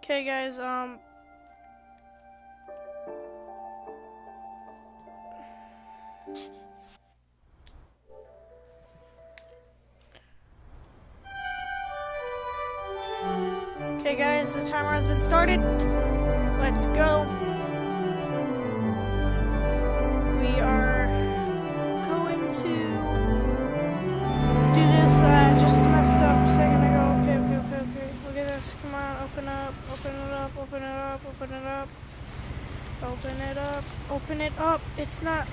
Okay, guys, okay, guys, the timer has been started. Let's go. We are going to do this. Just messed up a second ago. Okay. Look at this. Come on, open up, open it up, open it up, open it up, open it up, open it up. It's not.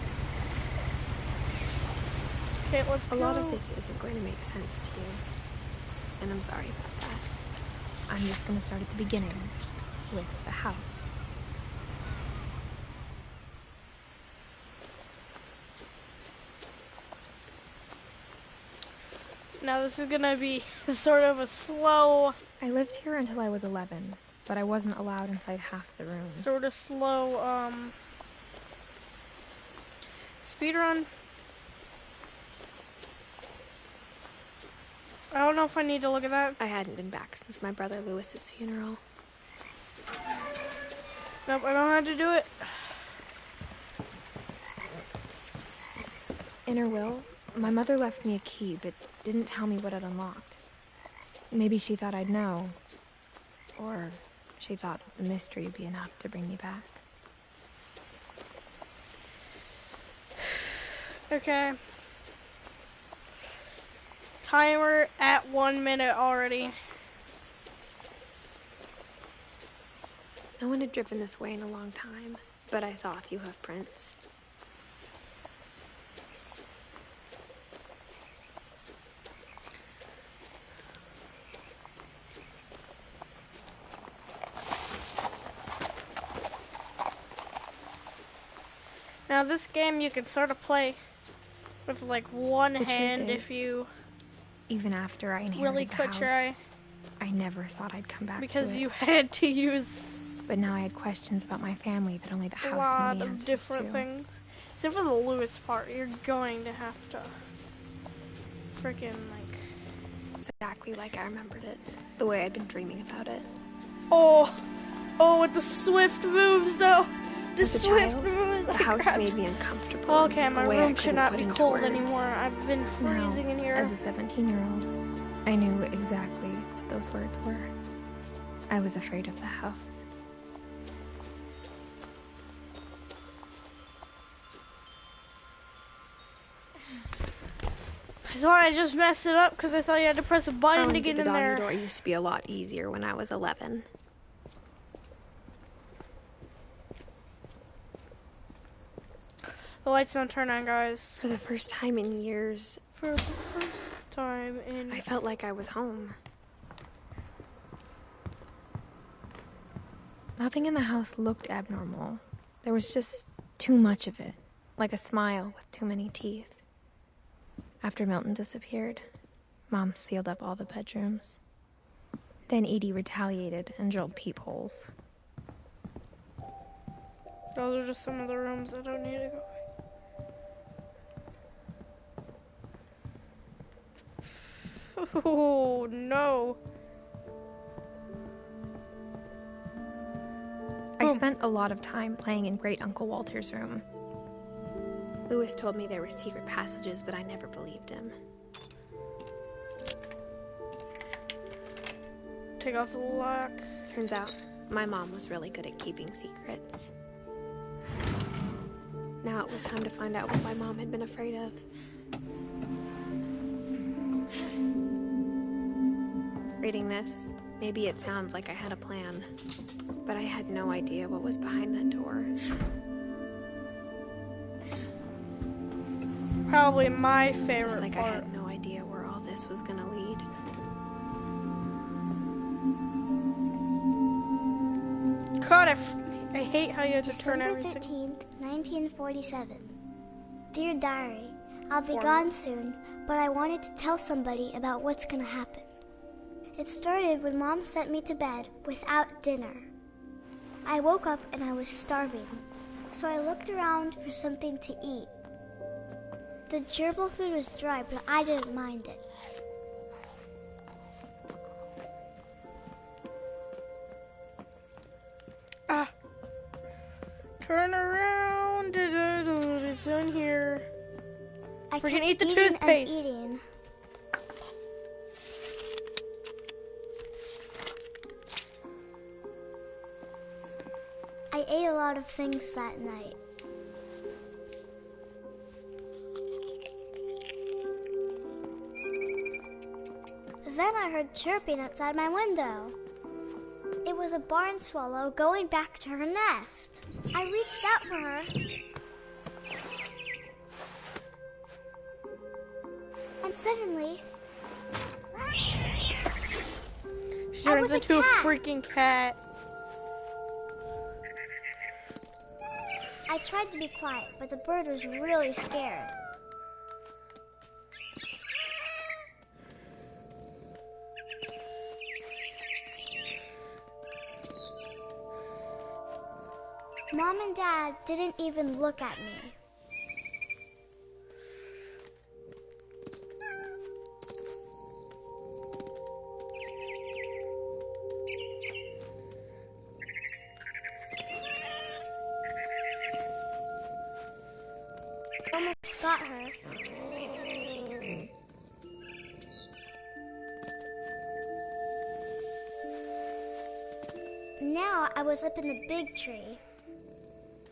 Okay, let's go. A lot of this isn't going to make sense to you, and I'm sorry about that. I'm just going to start at the beginning, with the house. Now this is gonna be sort of a slow... I lived here until I was 11, but I wasn't allowed inside half the rooms. Sort of slow, speedrun. I don't know if I need to look at that. I hadn't been back since my brother Lewis's funeral. Nope, I don't know how to do it. In her will, my mother left me a key, but didn't tell me what it unlocked. Maybe she thought I'd know. Or she thought the mystery would be enough to bring me back. Okay. Timer at 1 minute already. No one had driven this way in a long time, but I saw a few hoof prints. Now this game you can sort of play with like one hand if you even after I inherited really the put house, your eye. I never thought I'd come back Because to it. you had to use But now I had questions about my family that only the house a knew lot the of answers different to. things. Except for the Lewis part, you're going to have to freaking like... Exactly like I remembered it. The way I'd been dreaming about it. Oh, with the swift moves though. The As a swift child, moves. the house made me uncomfortable. Okay, in my a way I room should couldn't not put be into cold words. anymore. I've been freezing in here. As a 17-year-old, I knew exactly what those words were. I was afraid of the house. I thought I just messed it up because I thought you had to press a button to get in The doggy there. door used to be a lot easier when I was 11. The lights don't turn on, guys. For the first time in years, For the first time in... I felt like I was home. Nothing in the house looked abnormal. There was just too much of it, like a smile with too many teeth. After Milton disappeared, Mom sealed up all the bedrooms. Then Edie retaliated and drilled peepholes. Those are just some of the rooms I don't need to go. Oh, no. I spent a lot of time playing in Great Uncle Walter's room. Lewis told me there were secret passages, but I never believed him. Take off the lock. Turns out, my mom was really good at keeping secrets. Now it was time to find out what my mom had been afraid of. Reading this, maybe it sounds like I had a plan, but I had no idea what was behind that door. Probably my favorite Just like part. I had no idea where all this was gonna lead. God, I hate how you have to turn December everything. 15th, 1947. Dear Diary, I'll be gone soon, but I wanted to tell somebody about what's gonna happen. It started when Mom sent me to bed without dinner. I woke up and I was starving, so I looked around for something to eat. The gerbil food was dry, but I didn't mind it. Turn around. It's in here. I Freaking kept eat the eating toothpaste. And eating. I ate a lot of things that night. Then I heard chirping outside my window. It was a barn swallow going back to her nest. I reached out for her. And suddenly, She turns into a freaking cat. I tried to be quiet, but the bird was really scared. Mom and Dad didn't even look at me. Almost got her. Now I was up in the big tree.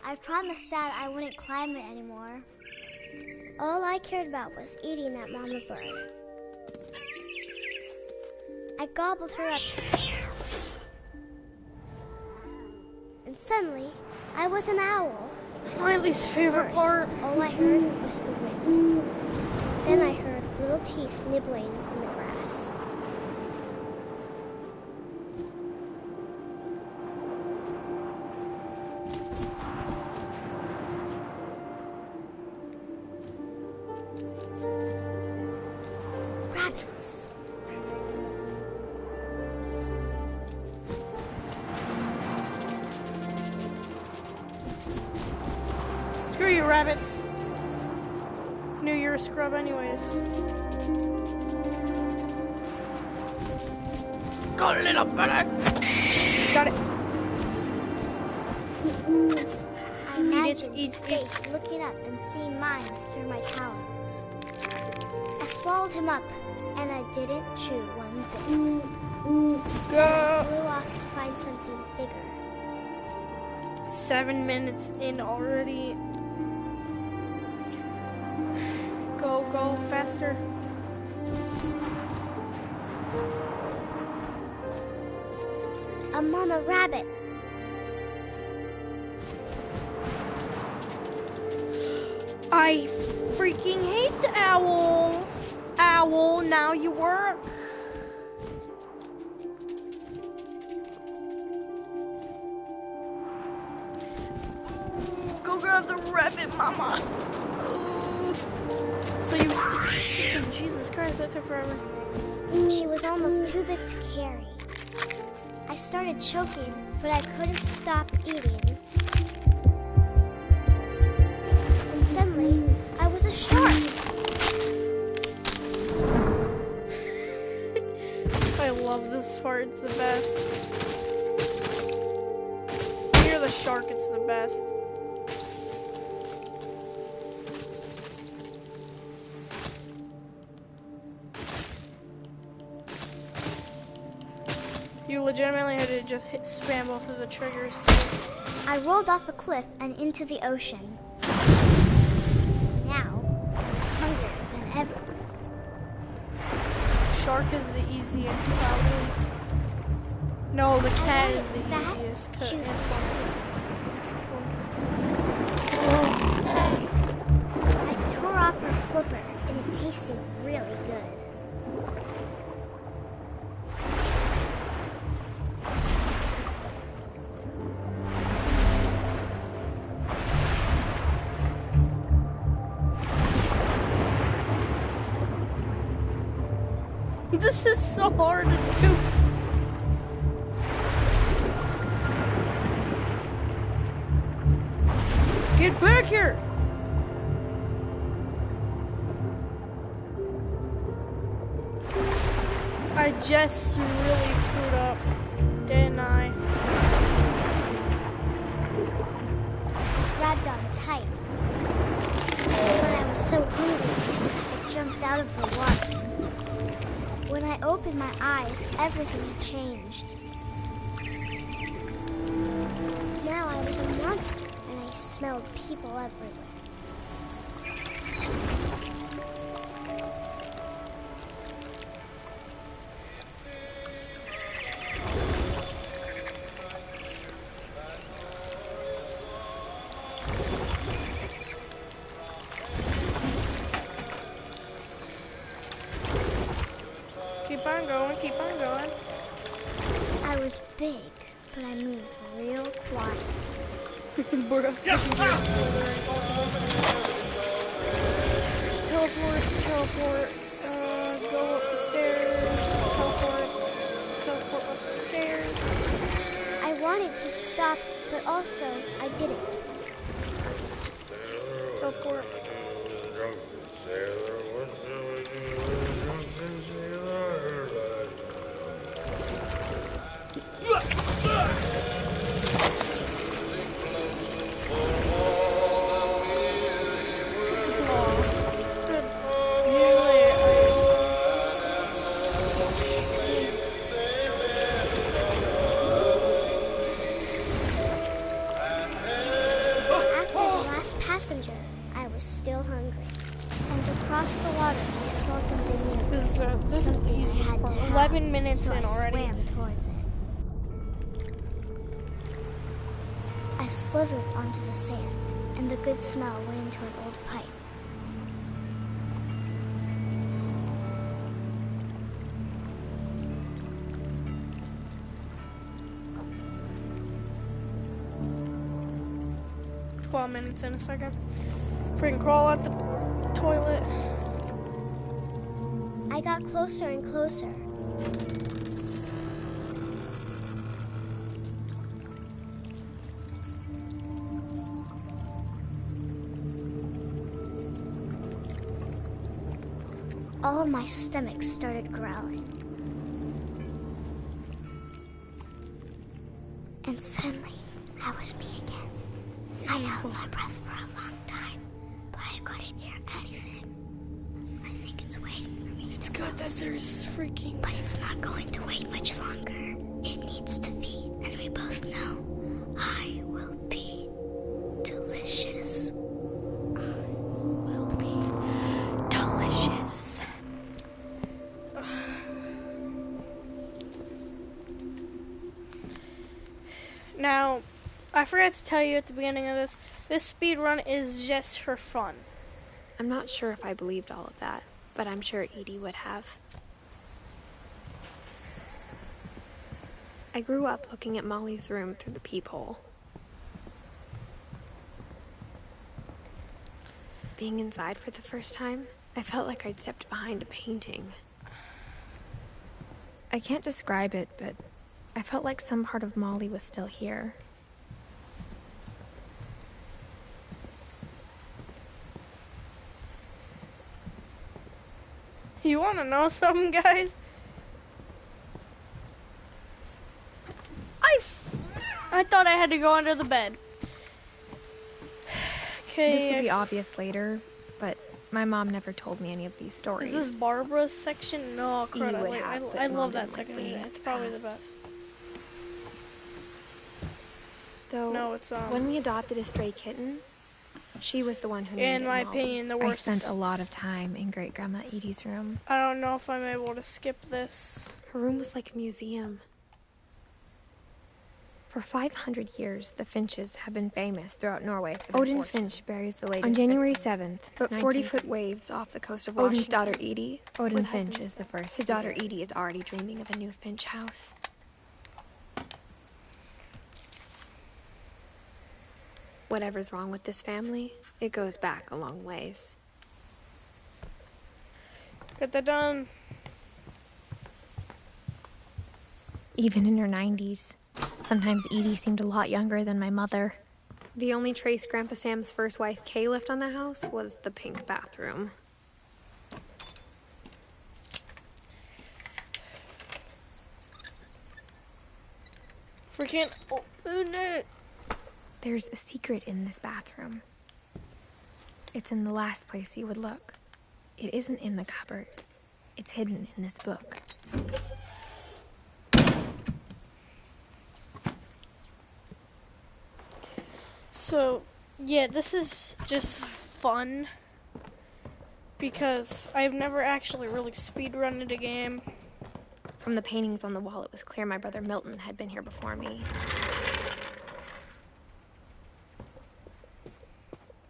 I promised Dad I wouldn't climb it anymore. All I cared about was eating that mama bird. I gobbled her up. And suddenly, I was an owl. My least favorite part. All I heard was the wind. Then I heard little teeth nibbling in the grass. Rabbits. Screw you, rabbits. Knew you were a scrub anyways. Go, little buddy. Got it. I imagined his face looking up and seeing mine through my talons. I swallowed him up, and I didn't chew one bit. Go. I flew off to find something bigger. 7 minutes in already. Go, go, faster. A mama rabbit. I freaking hate the owl. Owl, now you work. Go grab the rabbit, mama. So you Jesus Christ, that took forever. She was almost too big to carry. I started choking, but I couldn't stop eating. And suddenly, I was a shark. I love this part, it's the best. When you're the shark, it's the best. You legitimately had to just spam both of the triggers too. I rolled off a cliff and into the ocean. Now, I was hungrier than ever. Shark is the easiest, probably. No, the cat is the Fat, easiest. juicy seeds. I tore off her flipper, and it tasted really good. This is so hard to do. Get back here! I just really screwed up, didn't I? opened my eyes, everything had changed. Now I was a monster, and I smelled people everywhere. Keep on going, keep on going. I was big, but I moved real quiet. Bruh. Teleport, teleport, go up the stairs, teleport, teleport up the stairs. I wanted to stop, but also I didn't. Teleport. Passenger, I was still hungry. And to cross the water, I smelled something new. This is the easiest part. 11 minutes so in already. I swam towards it. I slithered onto the sand, and the good smell went into an old pipe. Minutes in a second. Freaking crawl out the toilet. I got closer and closer. All of my stomach started growling. And suddenly, I was me again. I held my breath for a long time, but I couldn't hear anything. I think it's waiting for me. It's good that there's freaking... But it's not going to wait much longer. It needs to feed, and we both know I will be delicious. I will be delicious. Now, I forgot to tell you at the beginning of this speed run is just for fun. I'm not sure if I believed all of that, but I'm sure Edie would have. I grew up looking at Molly's room through the peephole. Being inside for the first time, I felt like I'd stepped behind a painting. I can't describe it, but I felt like some part of Molly was still here. You want to know something, guys? I thought I had to go under the bed. Okay. This will be obvious later, but my mom never told me any of these stories. Is this Barbara's section? No, crud. I love that section. likely It's probably the passed. best. Though, No, it's when we adopted a stray kitten, she was the one who named in it my Molly. opinion, the I worst. spent a lot of time in Great-Grandma Edie's room. I don't know if I'm able to skip this. Her room was like a museum. For 500 years, the Finches have been famous throughout Norway for their Odin Finch buries the latest on January 7th, but 40-foot waves off the coast of Washington. Odin's daughter Edie, Odin Finch is the first. His daughter Edie is already dreaming of a new Finch house. Whatever's wrong with this family, it goes back a long ways. Get that done. Even in her 90s. Sometimes Edie seemed a lot younger than my mother. The only trace Grandpa Sam's first wife, Kay, left on the house was the pink bathroom. Freaking open it. There's a secret in this bathroom. It's in the last place you would look. It isn't in the cupboard. It's hidden in this book. So, yeah, this is just fun because I've never actually really speedrunned a game. From the paintings on the wall, it was clear my brother Milton had been here before me.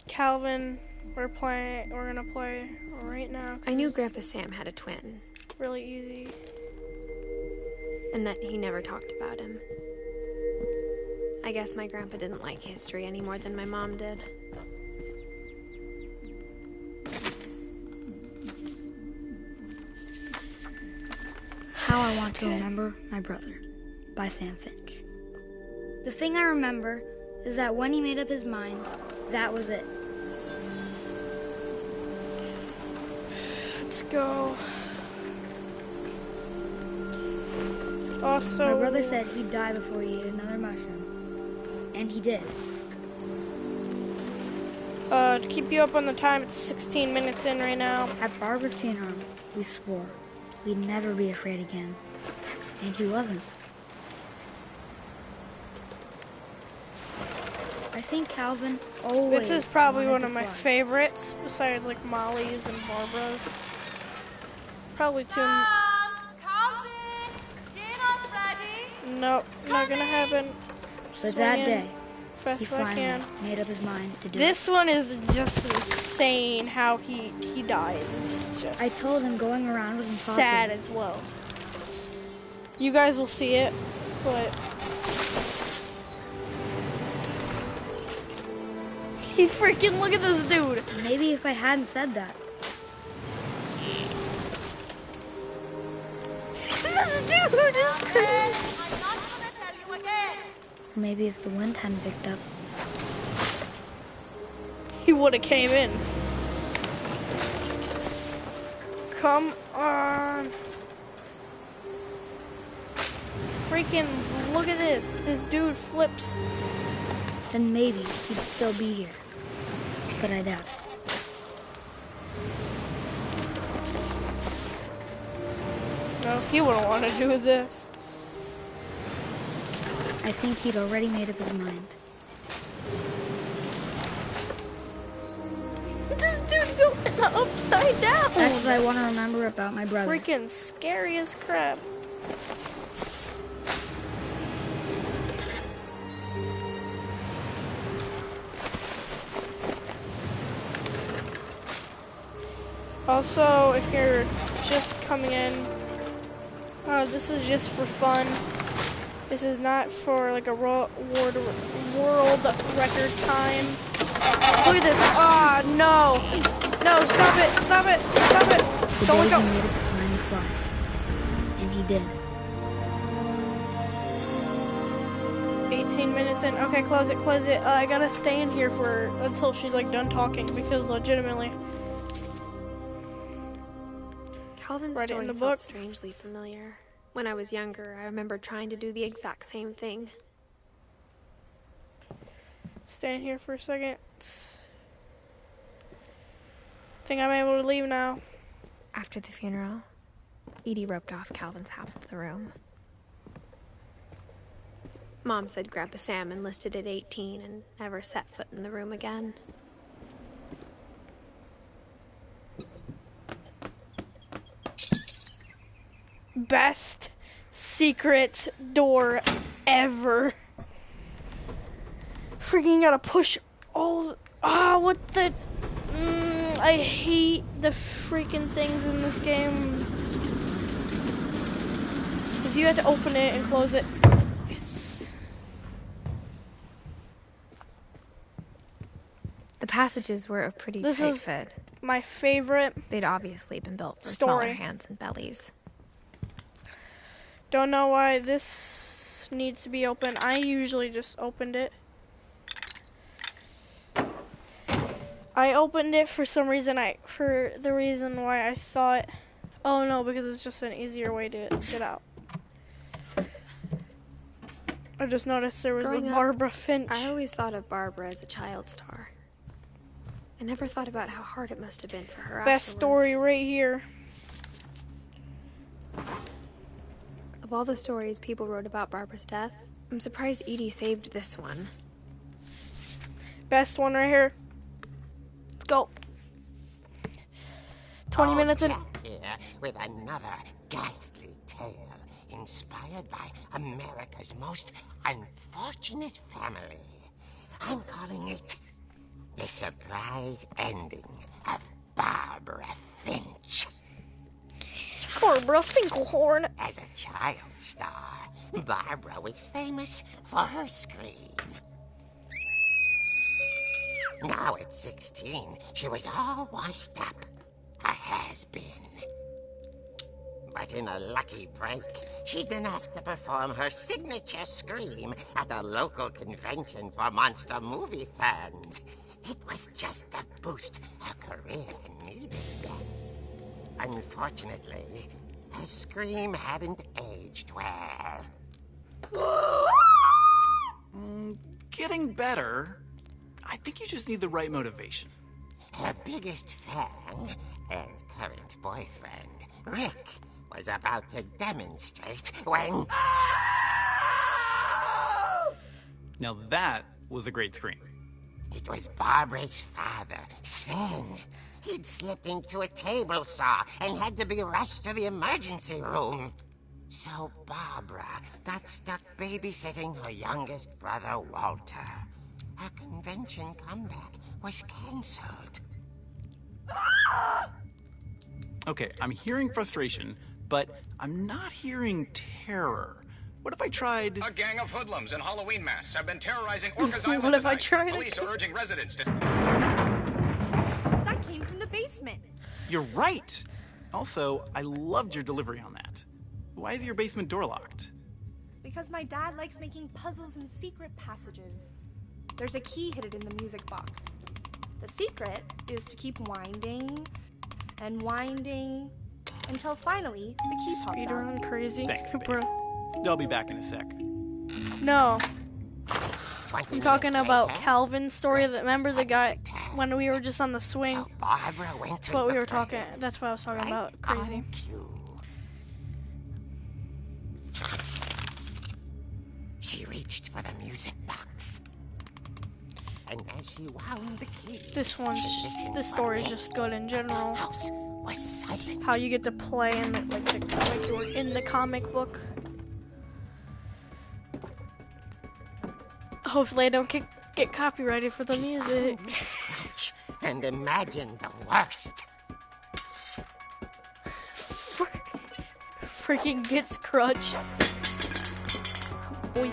Calvin, we're gonna play right now. I knew Grandpa Sam had a twin. Really easy. And that he never talked about him. I guess my grandpa didn't like history any more than my mom did. How I Want to Remember My Brother by Sam Finch. The thing I remember is that when he made up his mind, that was it. Let's go. Also, My brother said he'd die before he ate another mushroom. And he did. To keep you up on the time, it's 16 minutes in right now. At Barbara's funeral, we swore we'd never be afraid again. And he wasn't. I think Calvin always This is probably wanted one to of my fly. favorites, besides like Molly's and Barbara's. Probably two. Calvin, dinner's ready. Nope, not gonna happen. But that Swinging day, he fast as I finally can. made up his mind to do This one is just insane how he dies. It's just it. I told him going around was impossible. sad as well. You guys will see it, but he freaking look at this dude. Maybe if I hadn't said that. This dude is crazy. I'm not gonna tell you again. Or maybe if the wind hadn't picked up. He would have came in. Come on. Freaking look at this. This dude flips. Then maybe he'd still be here. But I doubt it. No, he wouldn't want to do this. I think he'd already made up his mind. This dude going upside down. That's what I want to remember about my brother. Freaking scary as crap. Also, if you're just coming in, this is just for fun. This is not for like a world record time. Look at this. Ah, no. No, stop it. Stop it. Stop it. The Don't day let he go. made up his mind to fly. And he did. 18 minutes in. Okay, close it, close it. I gotta stay in here until she's like done talking because legitimately. Calvin's Read it in story the felt book. strangely familiar. When I was younger, I remember trying to do the exact same thing. Stay in here for a second. Think I'm able to leave now. After the funeral, Edie roped off Calvin's half of the room. Mom said Grandpa Sam enlisted at 18 and never set foot in the room again. Best secret door ever. Freaking gotta push all. What the. I hate the freaking things in this game. Because you have to open it and close it. The passages were a pretty This tight is fit. my favorite. They'd obviously been built for Story. smaller hands and bellies. Don't know why this needs to be open. I usually just opened it. I opened it for some reason. For the reason why I thought, oh no, because it's just an easier way to get out. I just noticed there was Growing a up, Barbara Finch. I always thought of Barbara as a child star. I never thought about how hard it must have been for her Best story afterwards. right here. Of all the stories people wrote about Barbara's death, I'm surprised Edie saved this one. Best one right here. Let's go. 20 minutes in. Here with another ghastly tale inspired by America's most unfortunate family. I'm calling it The Surprise Ending of Barbara Finch. Barbara Finkelhorn. As a child star, Barbara was famous for her scream. Now at 16, she was all washed up. A has-been. But in a lucky break, she'd been asked to perform her signature scream at a local convention for monster movie fans. It was just the boost her career needed. Unfortunately, her scream hadn't aged well. Getting better. I think you just need the right motivation. Her biggest fan and current boyfriend, Rick, was about to demonstrate when... Now that was a great scream. It was Barbara's father, Sven. He'd slipped into a table saw and had to be rushed to the emergency room. So Barbara got stuck babysitting her youngest brother, Walter. Her convention comeback was cancelled. Okay, I'm hearing frustration, but I'm not hearing terror. What if I tried... A gang of hoodlums in Halloween masks have been terrorizing Orcas Island What if I tonight. tried Police are urging residents to... That came from the basement. You're right! Also, I loved your delivery on that. Why is your basement door locked? Because my dad likes making puzzles and secret passages. There's a key hidden in the music box. The secret is to keep winding and winding until finally the key pops out. Speedrun crazy. Thanks, babe. Bro. I'll be back in a sec. No. 20 I'm talking minutes about later, Calvin's story. That remember the guy when we were just on the swing? So Barbara went That's to what we look were for talking. him. That's what I was talking Right about. Crazy. on cue. She reached for the music box. And as she wound the key, This one's. she listened This for story is Rick. just good in The general. house was silent. How you get to play in the, like you were in the comic book. Hopefully I don't get copyrighted for the music. Found Rick's crutch and imagine the worst. Freaking gets crutch. Boy.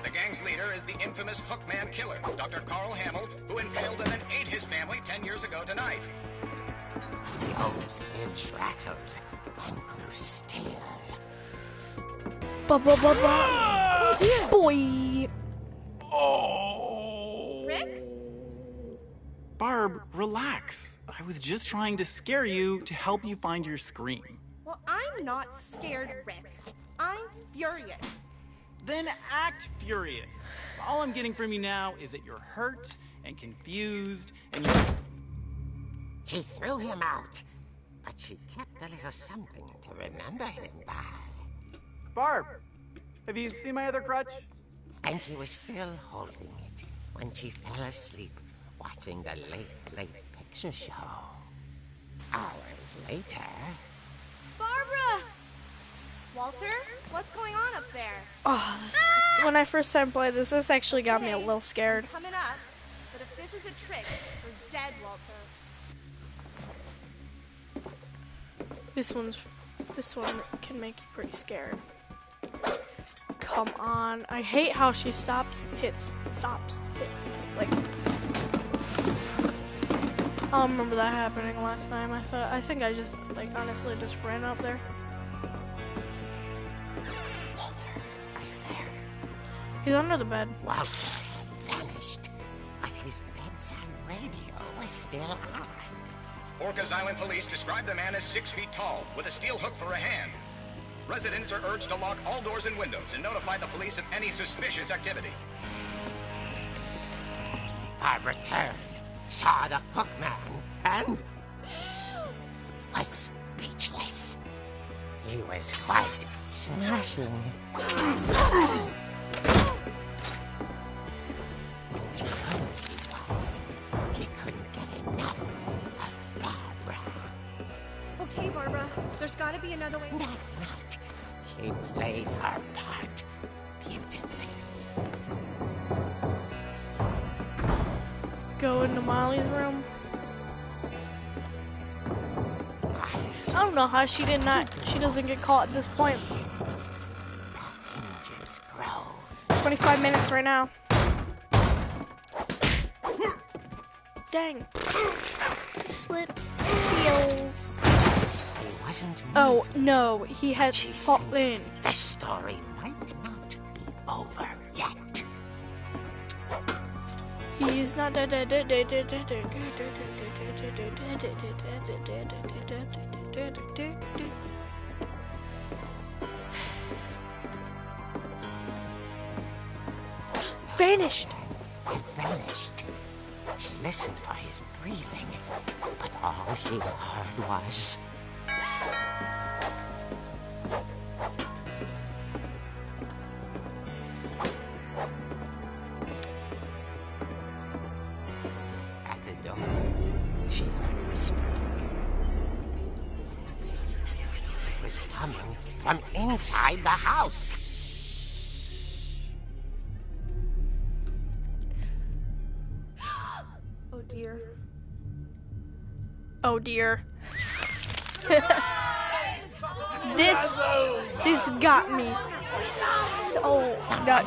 The gang's leader is the infamous Hookman killer, Dr. Carl Hamill, who impaled and then ate his family 10 years ago tonight. The old fridge rattled and grew still. Oh dear. Boy. Oh! Rick? Barb, relax. I was just trying to scare you to help you find your scream. Well, I'm not scared, Rick. I'm furious. Then act furious. All I'm getting from you now is that you're hurt and confused and you're... She threw him out, but she kept a little something to remember him by. Barb, have you seen my other crutch? And she was still holding it when she fell asleep watching the late picture show. Hours later... Barbara! Walter, what's going on up there? Oh, when I first time played this actually got me a little scared. I'm coming up, but if this is a trick, we're dead, Walter. This one can make you pretty scared. Come on. I hate how she stops, hits. Like, I don't remember that happening last time. I think I just, like, honestly just ran up there. Walter, are you there? He's under the bed. Walter had vanished, but his bedside radio was still on. Orcas Island police describe the man as 6 feet tall, with a steel hook for a hand. Residents are urged to lock all doors and windows and notify the police of any suspicious activity. Barbara turned, saw the hook man, and was speechless. He was quite smashing. gotta be another way. That night, she played her part beautifully. Go into Molly's room. I don't know how she doesn't get caught at this point. Hinges grow. 25 minutes right now. Dang. Slips, heels. He wasn't moved. Oh no, he had She fallen. sensed the story might not be over yet. He's not dead. Vanished. It vanished. She listened for his breathing, but all she heard was... At the door, she heard whispering. It was coming from inside the house. Oh dear. Oh dear. This got me. So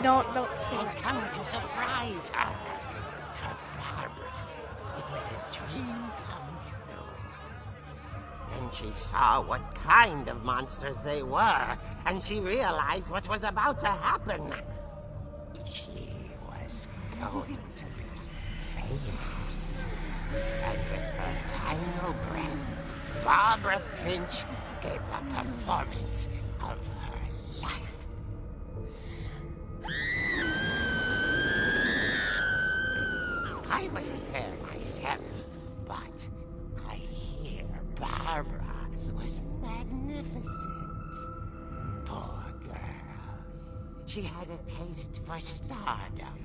don't say Had come to surprise her. For Barbara, it was a dream come true. Then she saw what kind of monsters they were, and she realized what was about to happen. She was going to be famous. And with her final breath, Barbara Finch gave the performance of her life. I wasn't there myself, but I hear Barbara was magnificent. Poor girl. She had a taste for stardom.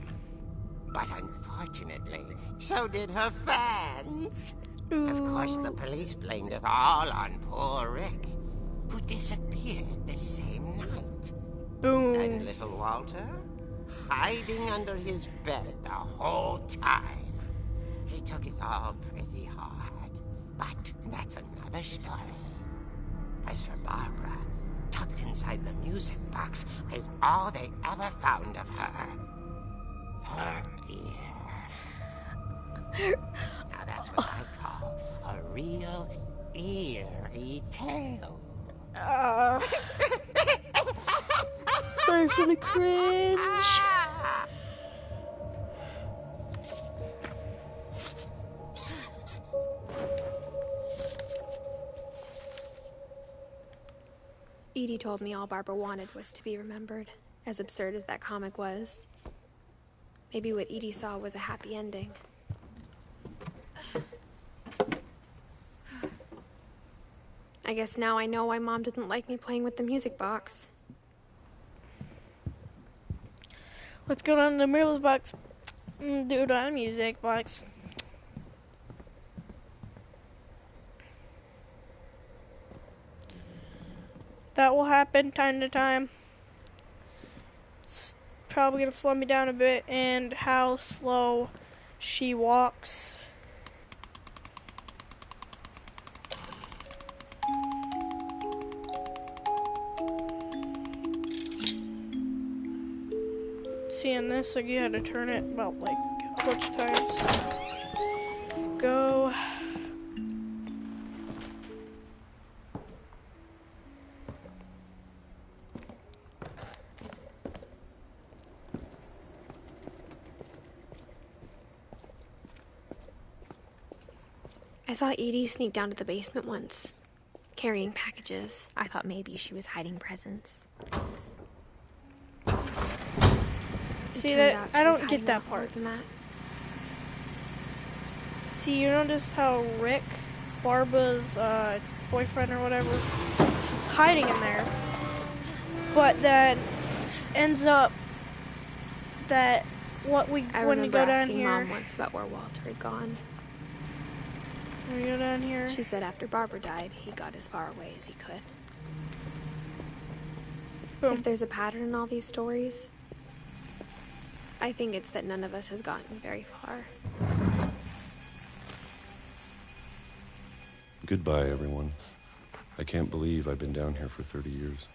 But unfortunately, so did her fans. Of course, the police blamed it all on poor Rick, who disappeared the same night. Boom. And little Walter, hiding under his bed the whole time. He took it all pretty hard, but that's another story. As for Barbara, tucked inside the music box is all they ever found of her. Her ear. Now that's what I call a real eerie tale. Sorry for the cringe. Edie told me all Barbara wanted was to be remembered, as absurd as that comic was. Maybe what Edie saw was a happy ending. I guess now I know why Mom didn't like me playing with the music box. Let's go down to the music box. Do the music box. That will happen time to time. It's probably gonna slow me down a bit, and how slow she walks. Seeing this, like, you had to turn it about like a bunch of times. Go. I saw Edie sneak down to the basement once, carrying packages. I thought maybe she was hiding presents. See that? I don't get that part. See, you notice how Rick, Barbara's boyfriend or whatever, is hiding in there, but then ends up that when we go down here. Mom once about where Walter had gone. When we go down here. She said after Barbara died, he got as far away as he could. Boom. If there's a pattern in all these stories, I think it's that none of us has gotten very far. Goodbye, everyone. I can't believe I've been down here for 30 years.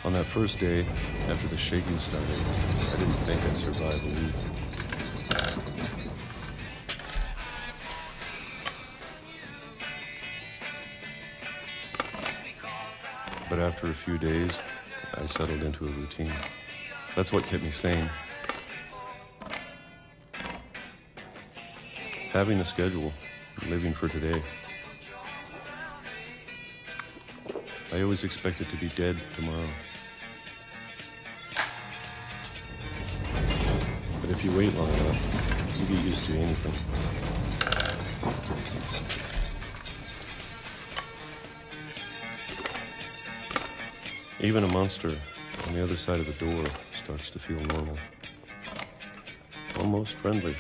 On that first day, after the shaking started, I didn't think I'd survive a week. But after a few days, I settled into a routine. That's what kept me sane. Having a schedule, living for today. I always expected to be dead tomorrow. But if you wait long enough, you get used to anything. Even a monster on the other side of the door starts to feel normal. Almost friendly.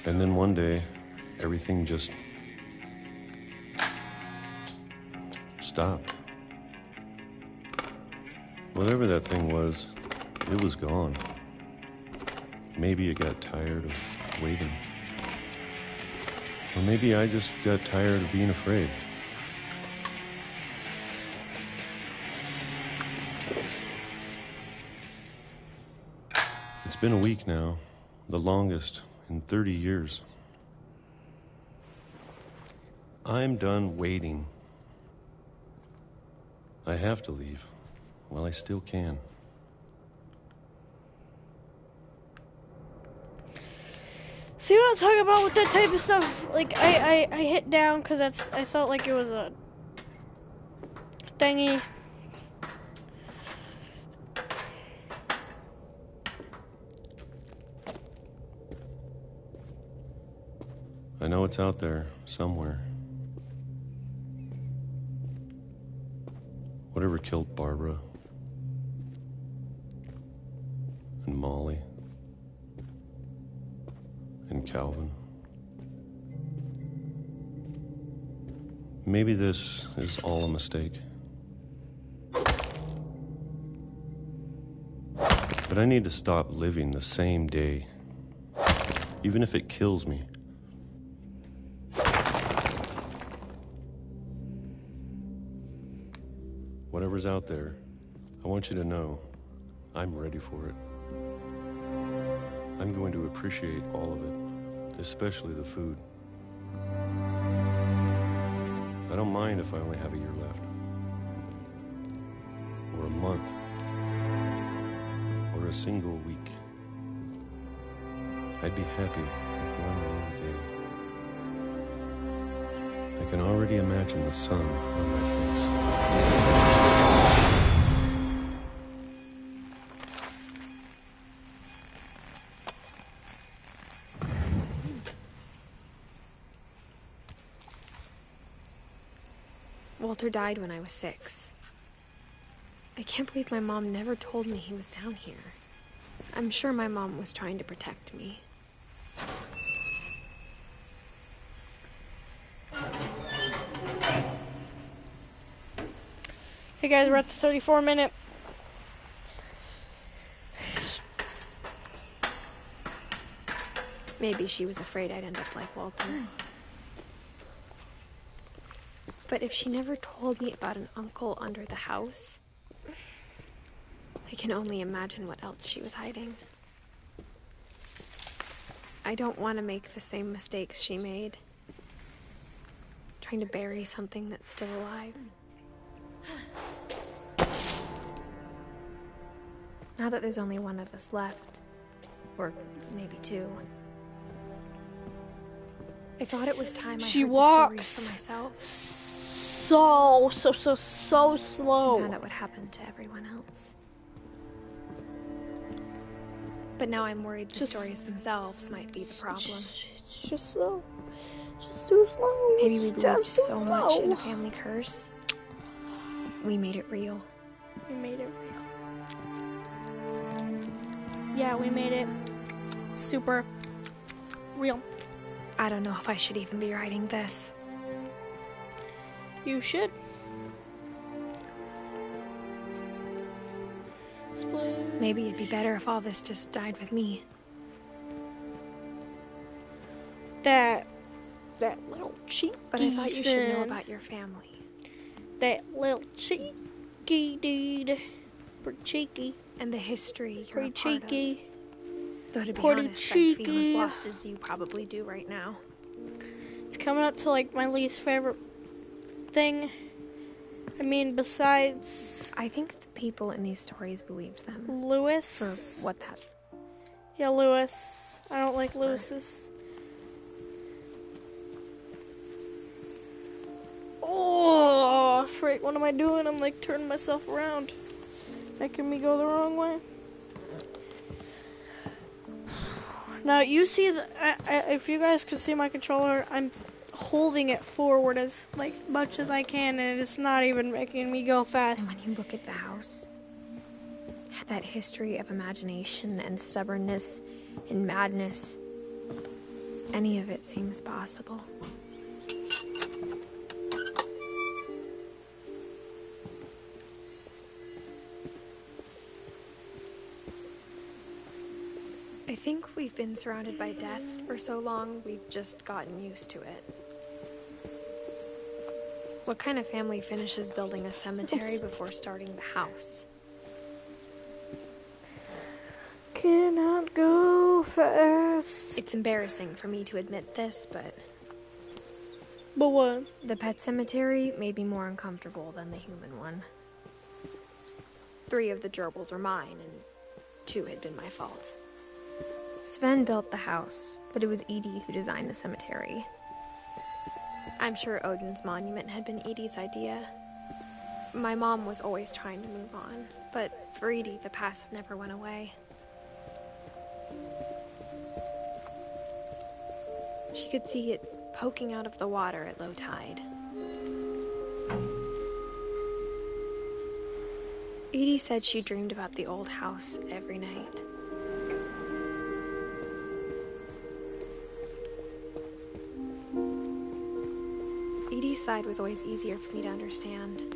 And then one day, everything just stopped. Whatever that thing was, it was gone. Maybe it got tired of waiting. Or maybe I just got tired of being afraid. It's been a week now, the longest in 30 years. I'm done waiting. I have to leave while I still can. See what I'm talking about with that type of stuff? Like, I hit down because I felt like it was a thingy. I know it's out there somewhere. Whatever killed Barbara and Molly and Calvin. Maybe this is all a mistake. But I need to stop living the same day, even if it kills me. Whatever's out there, I want you to know I'm ready for it. I'm going to appreciate all of it, especially the food. I don't mind if I only have a year left, or a month, or a single week. I'd be happy with one long day. I can already imagine the sun on my face. Walter died when I was 6. I can't believe my mom never told me he was down here. I'm sure my mom was trying to protect me. Hey guys, we're at the 34-minute. Maybe she was afraid I'd end up like Walter. But if she never told me about an uncle under the house, I can only imagine what else she was hiding. I don't want to make the same mistakes she made, trying to bury something that's still alive. Now that there's only one of us left, or maybe 2, I thought it was time I She heard walks the stories for myself. So slow. I found out what happened to everyone else. But now I'm worried the stories themselves might be the problem. It's just slow. Just too slow. Maybe we believed so much in a family curse. We made it real. We made it real. Yeah, we made it super real. I don't know if I should even be writing this. You should. Maybe it'd be better if all this just died with me. That little cheeky But I thought you should know son. about your family. That little cheeky dude. Pretty cheeky. And the history you're Pretty a part cheeky. of. Though to be Pretty honest, I feel cheeky. as lost as you probably do right now. It's coming up to like my least favorite thing. I mean, besides I think the people in these stories believed them. Lewis. For what that... Yeah, Lewis. I don't like Lewis's. Oh, frick, what am I doing? I'm like turning myself around. Making me go the wrong way. Now, you see, if you guys can see my controller, I'm holding it forward as like much as I can, and it's not even making me go fast. And when you look at the house, had that history of imagination and stubbornness and madness, any of it seems possible. I think we've been surrounded by death for so long, we've just gotten used to it. What kind of family finishes building a cemetery before starting the house? Cannot go fast. It's embarrassing for me to admit this, but what? The pet cemetery made me more uncomfortable than the human one. 3 of the gerbils were mine, and 2 had been my fault. Sven built the house, but it was Edie who designed the cemetery. I'm sure Odin's monument had been Edie's idea. My mom was always trying to move on, but for Edie, the past never went away. She could see it poking out of the water at low tide. Edie said she dreamed about the old house every night. Edie's side was always easier for me to understand.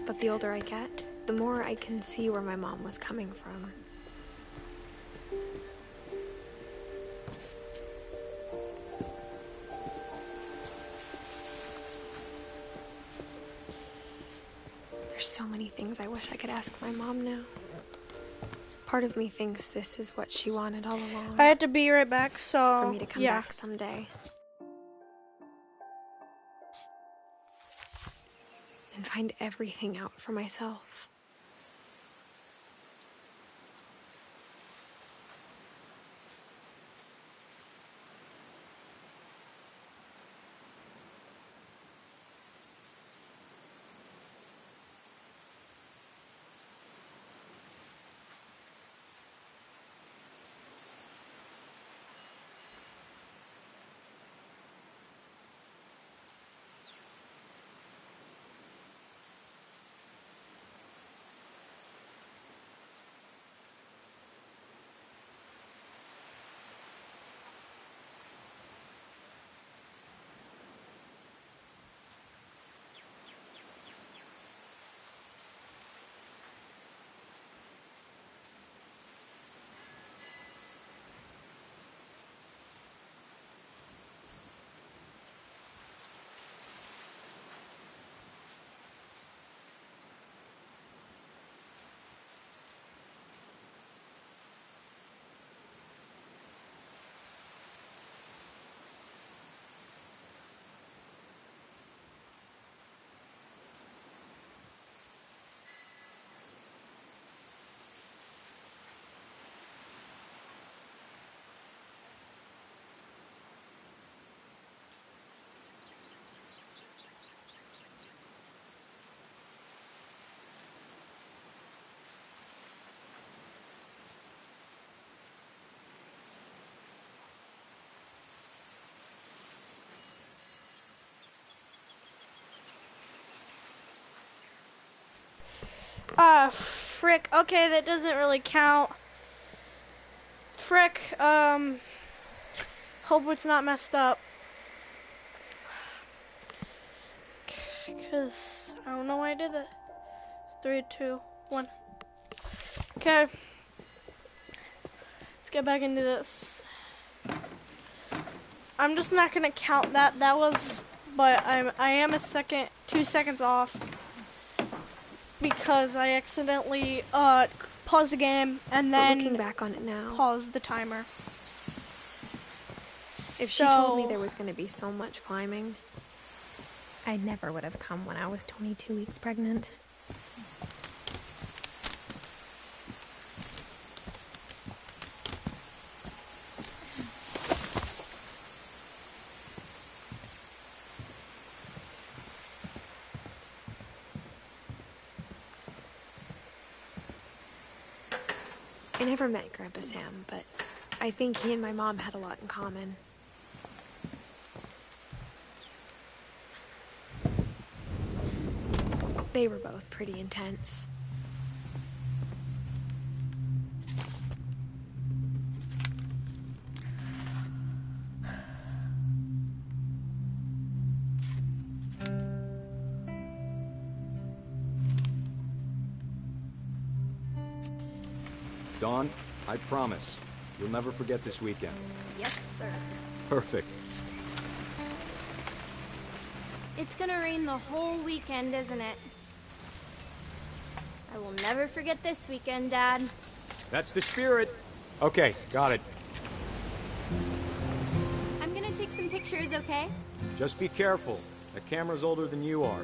But the older I get, the more I can see where my mom was coming from. There's so many things I wish I could ask my mom now. Part of me thinks this is what she wanted all along. I had to be right back, so for me to come back someday. And find everything out for myself. Frick. Okay, that doesn't really count. frick? Hope it's not messed up. Because I don't know why I did that. 3, 2, 1. Okay. Let's get back into this. I'm just not gonna count that. That was, but I am 2 seconds off because I accidentally paused the game and then looking back on it now, paused the timer. If she told me there was going to be so much climbing, I never would have come when I was 22 weeks pregnant. I never met Grandpa Sam, but I think he and my mom had a lot in common. They were both pretty intense. Dawn, I promise, you'll never forget this weekend. Yes, sir. Perfect. It's gonna rain the whole weekend, isn't it? I will never forget this weekend, Dad. That's the spirit. Okay, got it. I'm gonna take some pictures, okay? Just be careful. That camera's older than you are.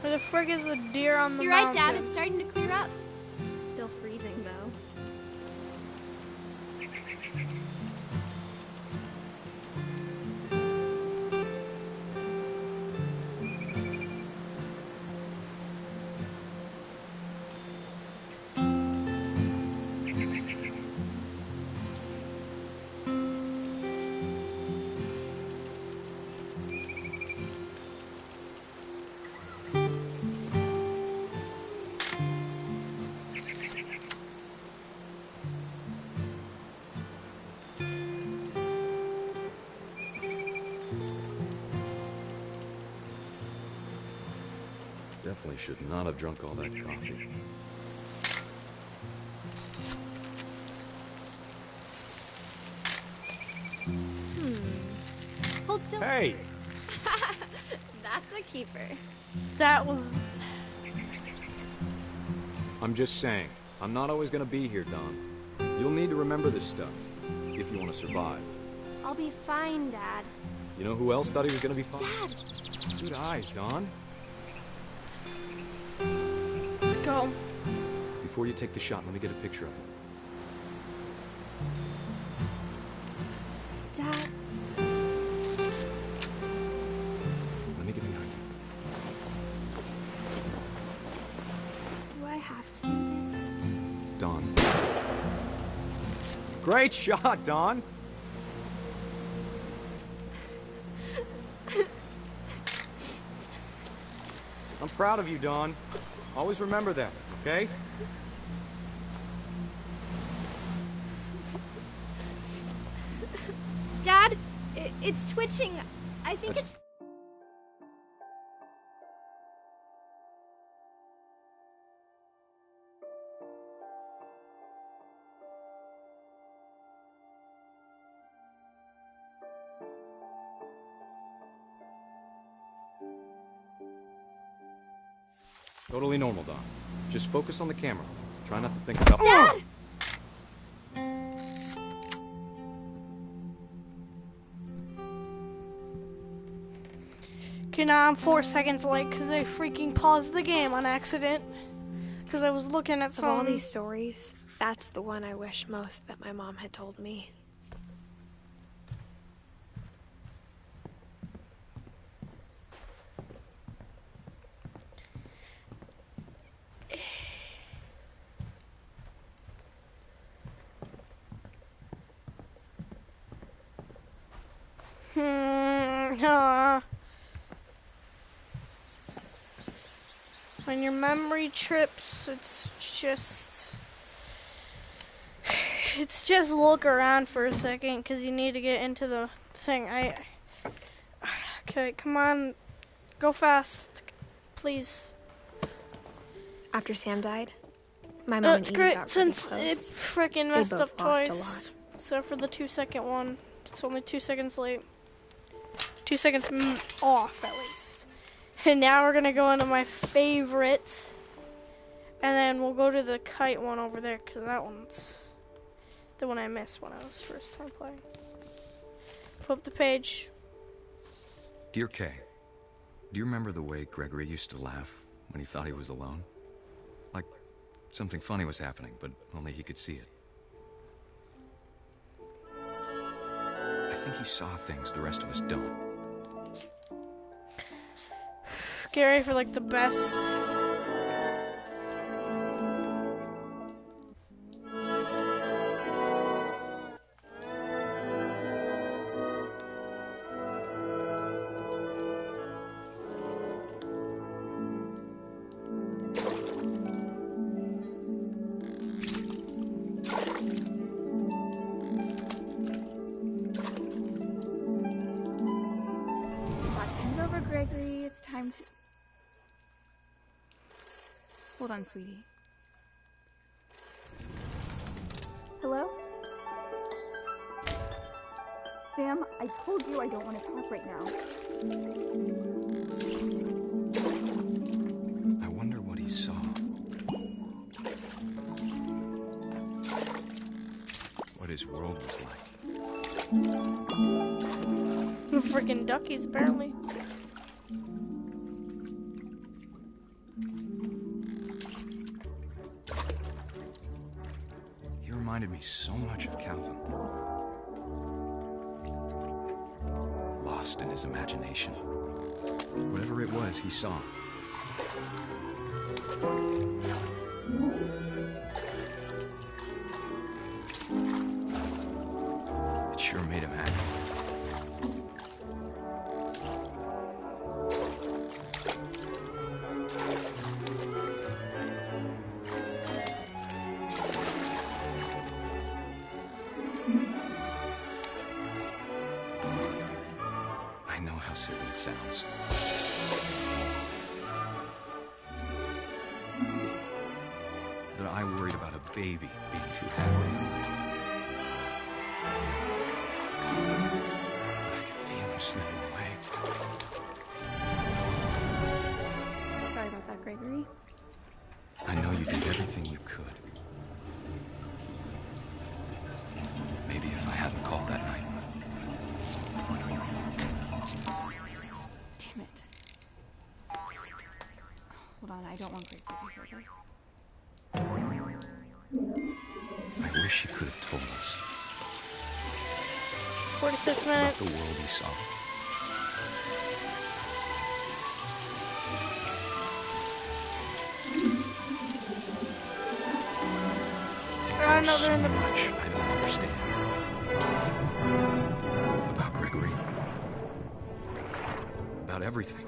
Where the frick is the deer on the You're mountain? right, Dad. It's starting to clear up. Still freezing, though. Definitely should not have drunk all that coffee. Hold still. Hey! That's a keeper. That was... I'm just saying, I'm not always gonna be here, Dawn. You'll need to remember this stuff, if you want to survive. I'll be fine, Dad. You know who else thought he was gonna be fine? Dad! Good eyes, Dawn. Let's go. Before you take the shot, let me get a picture of him. Dad. Let me get behind you. Do I have to do this? Dawn. Great shot, Dawn! I'm proud of you, Dawn. Always remember that, okay? Dad, it's twitching. I think it's... Totally normal, Dawn. Just focus on the camera. Try not to think about... Dad! Okay, now I'm 4 seconds late because I freaking paused the game on accident. Because I was looking at some... Of all these stories, that's the one I wish most that my mom had told me. when your memory trips, it's just look around for a second because you need to get into the thing. Okay, come on, go fast, please. After Sam died, my mom and It's Edith great got since pretty it close. freaking They messed both up lost a twice. lot. So for the 2-second one, it's only 2 seconds late. 2 seconds off at least. And now we're gonna go into my favorite, and then we'll go to the kite one over there because that one's the one I missed when I was first time playing. Flip the page. Dear Kay, do you remember the way Gregory used to laugh when he thought he was alone? Like something funny was happening, but only he could see it. I think he saw things the rest of us don't. Get ready for like the best. Things over, Gregory. It's time to... Hold on, sweetie. Hello? Sam, I told you I don't want to talk right now. I wonder what he saw. What his world was like. Freaking duckies, apparently. He reminded me so much of Calvin. Lost in his imagination. Whatever it was, he saw. It sure made him happy. I know how silly it sounds. That I worried about a baby being too happy. But I could feel him slipping away. Sorry about that, Gregory. I know you did everything you could. Maybe if I hadn't called that night. Damn it. Hold on, I don't want Gregory to hear this. I wish he could have told us 46 about minutes. the world he saw. No, So they're in the... much I don't understand about Gregory, about everything.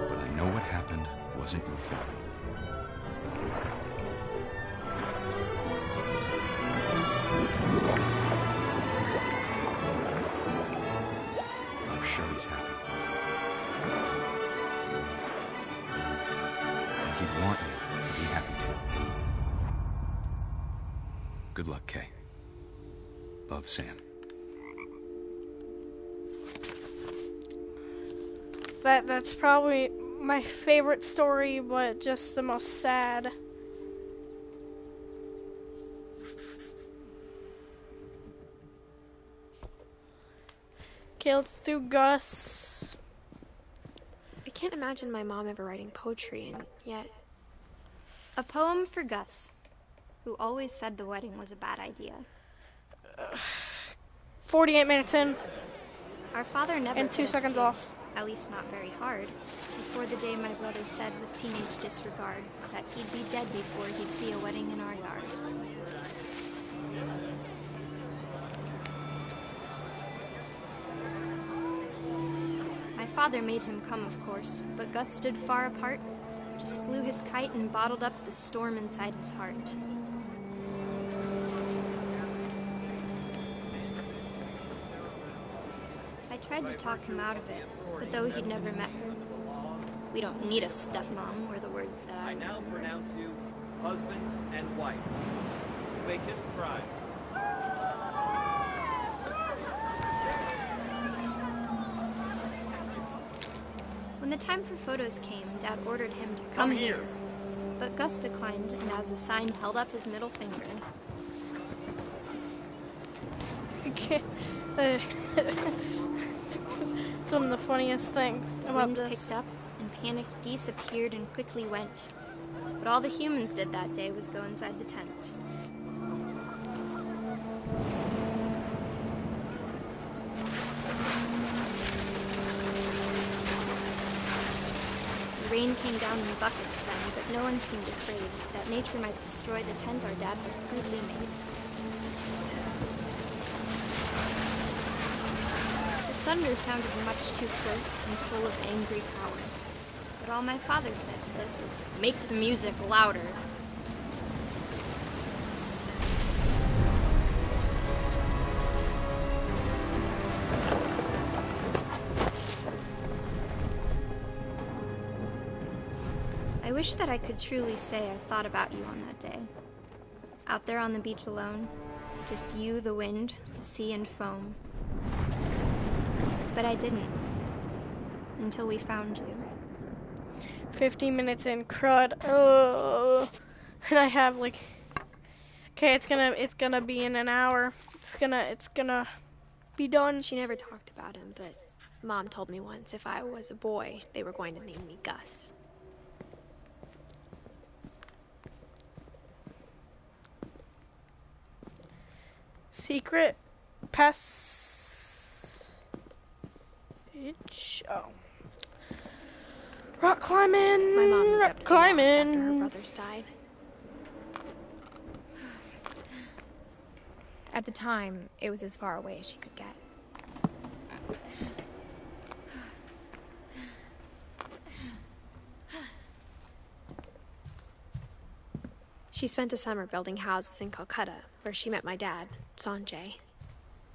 But I know what happened wasn't your fault. I'm sure he's happy. And he'd want you to be happy too. Good luck, Kay. Love, Sam. That's probably my favorite story, but just the most sad. Okay, let's do Gus. I can't imagine my mom ever writing poetry, and yet... A poem for Gus, who always said the wedding was a bad idea. 48 minutes in. Our father never And 2 put us seconds kids, off. at least not very hard, before the day my brother said with teenage disregard that he'd be dead before he'd see a wedding in our yard. father made him come, of course, but Gus stood far apart, just flew his kite and bottled up the storm inside his heart. I tried to talk him out of it, but though he'd never met her, we don't need a stepmom, were the words that I now pronounce you husband and wife. They kiss bride. When the time for photos came, Dad ordered him to come here. But Gus declined and as a sign held up his middle finger. It's one of the funniest things about Wind this. picked up and panicked geese appeared and quickly went. But all the humans did that day was go inside the tent. The rain came down in buckets then, but no one seemed afraid that nature might destroy the tent our dad had crudely made. The thunder sounded much too close and full of angry power. But all my father said to this was, "Make the music louder." I wish that I could truly say I thought about you on that day. Out there on the beach alone, just you, the wind, the sea, and foam. But I didn't. Until we found you. 15 minutes in, crud. Oh, and I have like, okay, it's gonna be in an hour. It's gonna be done. She never talked about him, but Mom told me once if I was a boy, they were going to name me Gus. Secret passage. Oh. Rock climbing. My mom rock kept climbing. After her brothers died. At the time, it was as far away as she could get. She spent a summer building houses in Calcutta, where she met my dad, Sanjay.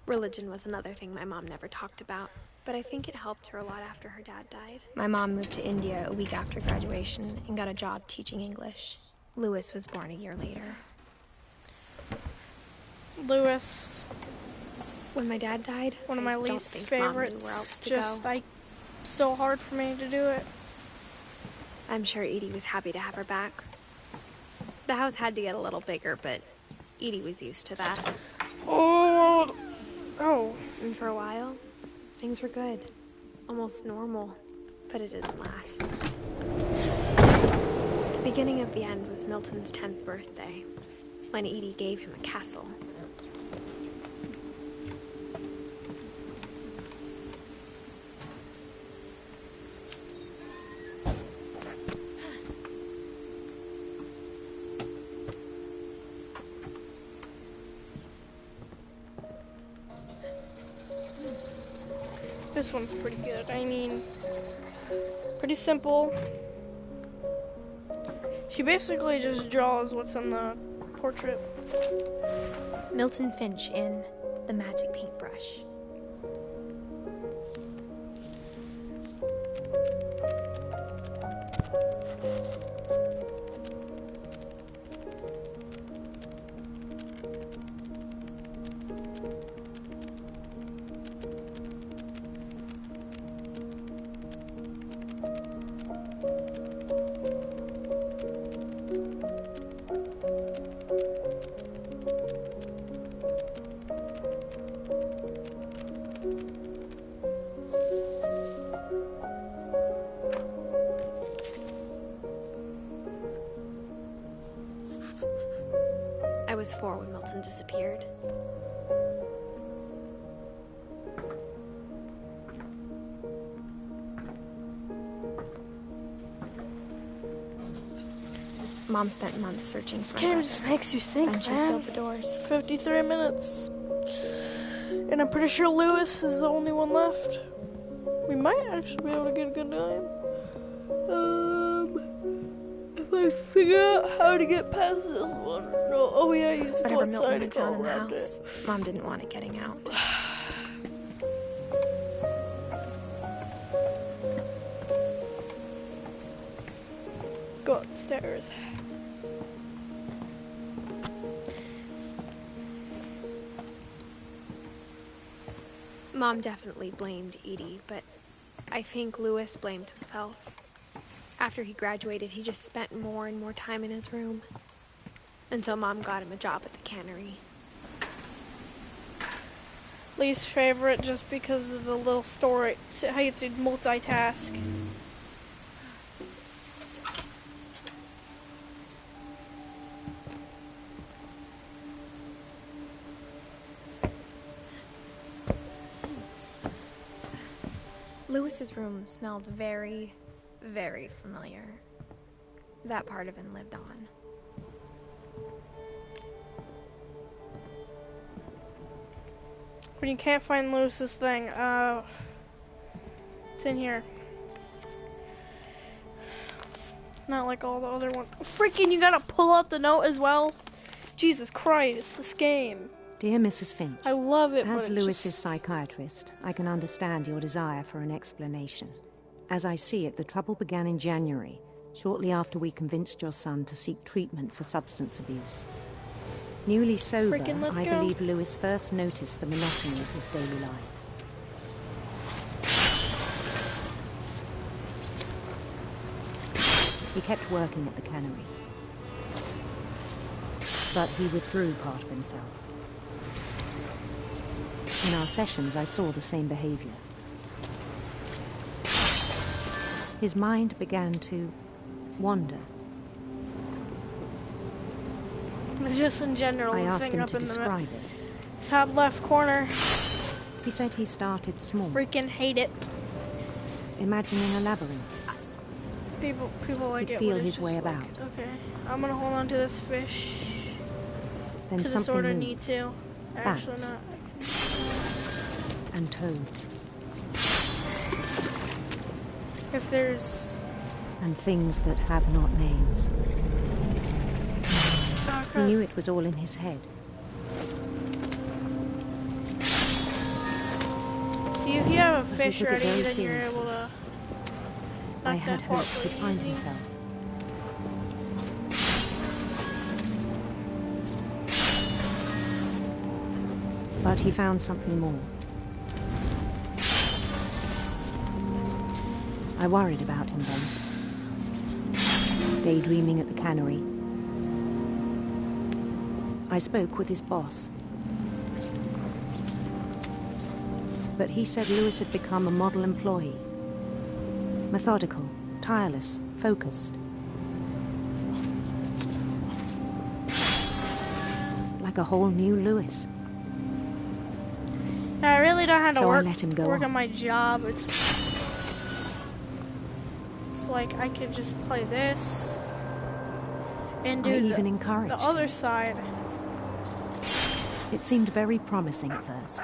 Religion was another thing my mom never talked about, but I think it helped her a lot after her dad died. My mom moved to India a week after graduation and got a job teaching English. Louis was born a year later. Louis. When my dad died, one of my least favorites. So hard for me to do it. I'm sure Edie was happy to have her back. The house had to get a little bigger, but Edie was used to that. Oh. And for a while, things were good. Almost normal, but it didn't last. The beginning of the end was Milton's 10th birthday, when Edie gave him a castle. This one's pretty good. I mean, pretty simple. She basically just draws what's on the portrait. Milton Finch in The Magic Paintbrush. I was 4 when Milton disappeared. Mom spent months searching for This game just makes you think, and she man. sealed the doors. 53 minutes. And I'm pretty sure Louis is the only one left. We might actually be able to get a good time. If I figure out how to get past this one. No, oh yeah, you have to go Whatever Milton outside had and go found in the around house, it. Mom didn't want it getting out. Go upstairs. Mom definitely blamed Edie, but I think Louis blamed himself. After he graduated, he just spent more and more time in his room. Until Mom got him a job at the cannery. Least favorite just because of the little story, how you have to multitask. Louis's room smelled very, very familiar. That part of him lived on. When you can't find Lewis's thing, it's in here. Not like all the other ones. Freaking, you gotta pull out the note as well. Jesus Christ, this game. Dear Mrs. Finch, I love it. As but Lewis's just... psychiatrist, I can understand your desire for an explanation. As I see it, the trouble began in January, shortly after we convinced your son to seek treatment for substance abuse. Newly sober, I believe Lewis first noticed the monotony of his daily life. He kept working at the cannery, but he withdrew part of himself. In our sessions, I saw the same behavior. His mind began to wander. Just in general, I the asked thing him up to in describe the it. top left corner. He said he started small. Freaking hate it. Imagining a labyrinth. People like He'd it. feel when it's his just way like, about. Okay, I'm gonna hold on to this fish. Then Because I something sort of moved. need to. Actually, Bats. not. And toads. If there's... And things that have not names. He Okay. knew it was all in his head. See, if you have a But he fish took it ready, very then you're seriously. able to... I knock had that part hoped he'd really find easy. himself. But he found something more. I worried about him then. Daydreaming at the cannery. I spoke with his boss. But he said Lewis had become a model employee. Methodical, tireless, focused. Like a whole new Lewis. I really don't have to So I work, let him go work on. on my job. It's like I could just play this and do I the, even encouraged the other side. It seemed very promising at first.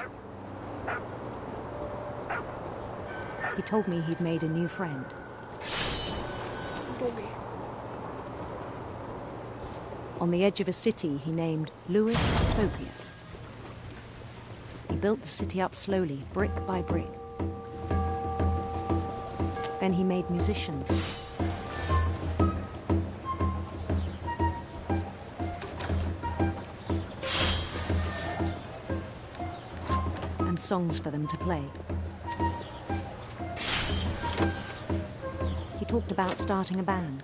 He told me he'd made a new friend. Dolby. On the edge of a city he named Lewis Utopia. He built the city up slowly, brick by brick. Then he made musicians. And songs for them to play. He talked about starting a band.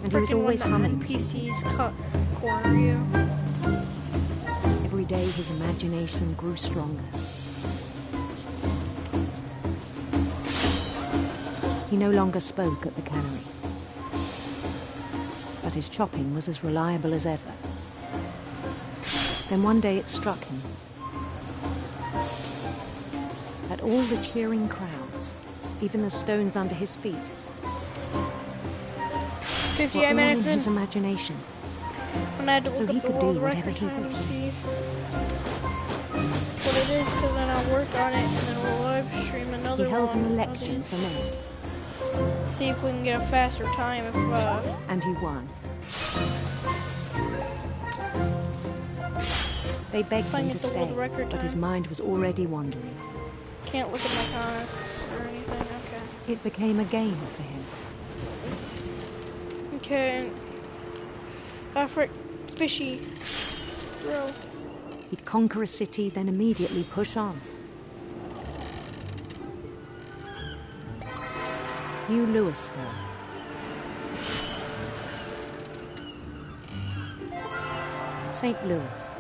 And he was always humming NPCs cut corner you. Every day his imagination grew stronger. He no longer spoke at the cannery. But his chopping was as reliable as ever. Then one day it struck him. At all the cheering crowds, even the stones under his feet, were 58 all minutes in in. his imagination. And I had to So look he up the could do world whatever record he time to wished. see what it is, because then I'll work on it and then we'll live stream another He held one an of election these. for Mayor, See if we can get a faster time if and he won. They begged If I him get to the world stay, record but his time. mind was already wandering. can't look at my comments or anything. Okay. It became a game for him. Okay. Frick, fishy. Bro. He'd conquer a city, then immediately push on. New Louisville. St. Louis.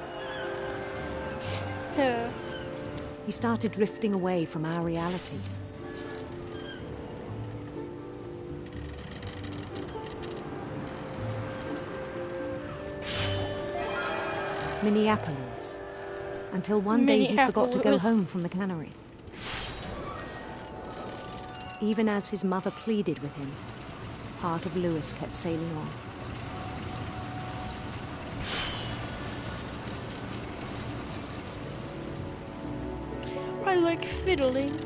Yeah. He started drifting away from our reality. Minneapolis. Until one day he forgot to go Minneapolis. home from the cannery. Even as his mother pleaded with him, part of Lewis kept sailing on. I like fiddling.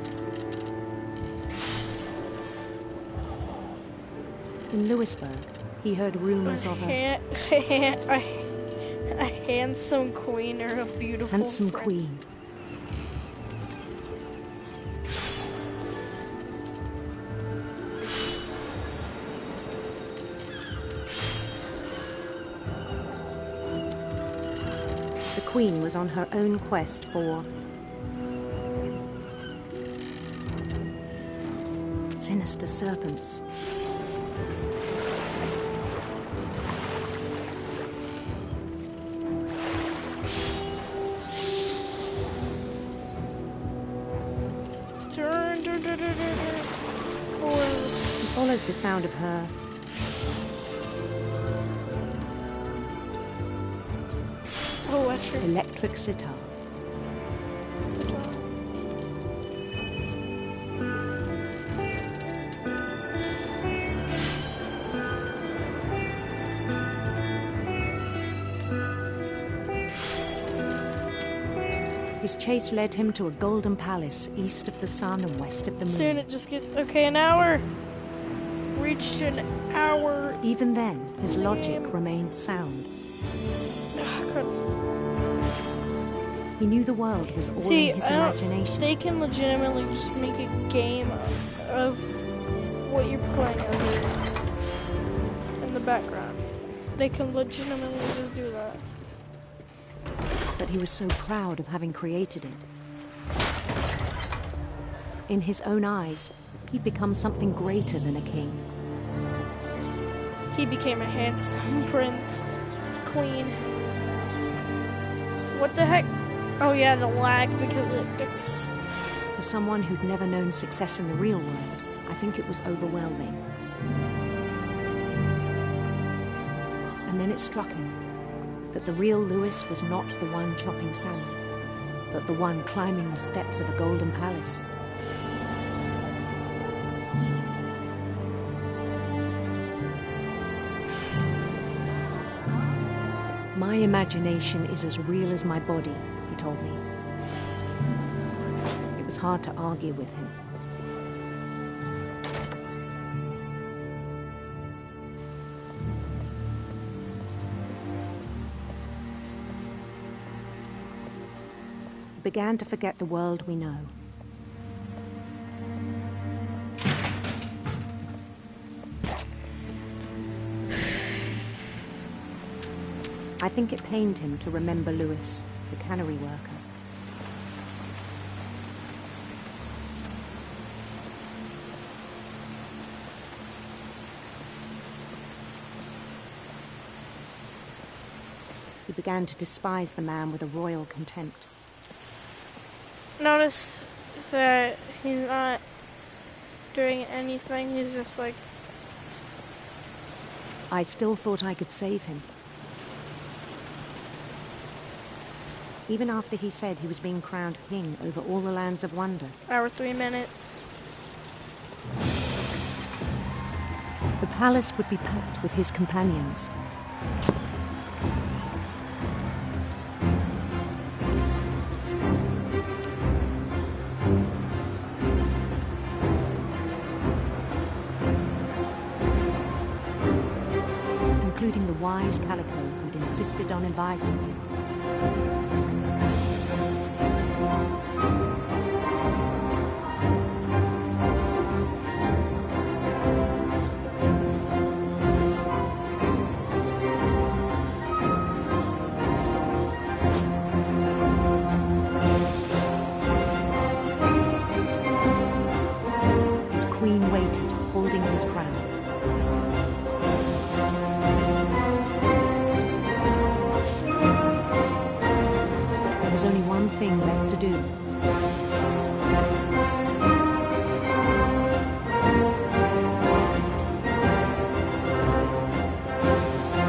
In Lewisburg, he heard rumors of a A handsome queen or a beautiful handsome prince. queen. The queen was on her own quest for sinister serpents. Turn, turn, turn, turn, turn, turn. He followed the sound of her electric sitar. His chase led him to a golden palace east of the sun and west of the moon. Soon it just gets okay. An hour. Reached an hour. Even then, his logic remained sound. He knew the world was all in his imagination. They can legitimately just make a game of what you're playing over in the background. They can legitimately just do that. But he was so proud of having created it. In his own eyes, he'd become something greater than a king. He became a handsome prince, queen. What the heck? Oh yeah, the lag because it's... For someone who'd never known success in the real world, I think it was overwhelming. And then it struck him that the real Lewis was not the one chopping salmon, but the one climbing the steps of a golden palace. My imagination is as real as my body, he told me. It was hard to argue with him. He began to forget the world we know. I think it pained him to remember Lewis, the cannery worker. He began to despise the man with a royal contempt. Notice that he's not doing anything, he's just like... I still thought I could save him. Even after he said he was being crowned king over all the lands of wonder. Hour 3 minutes. The palace would be packed with his companions. including the wise Calico who'd insisted on advising them. His queen waited, holding his crown. There was only one thing left to do.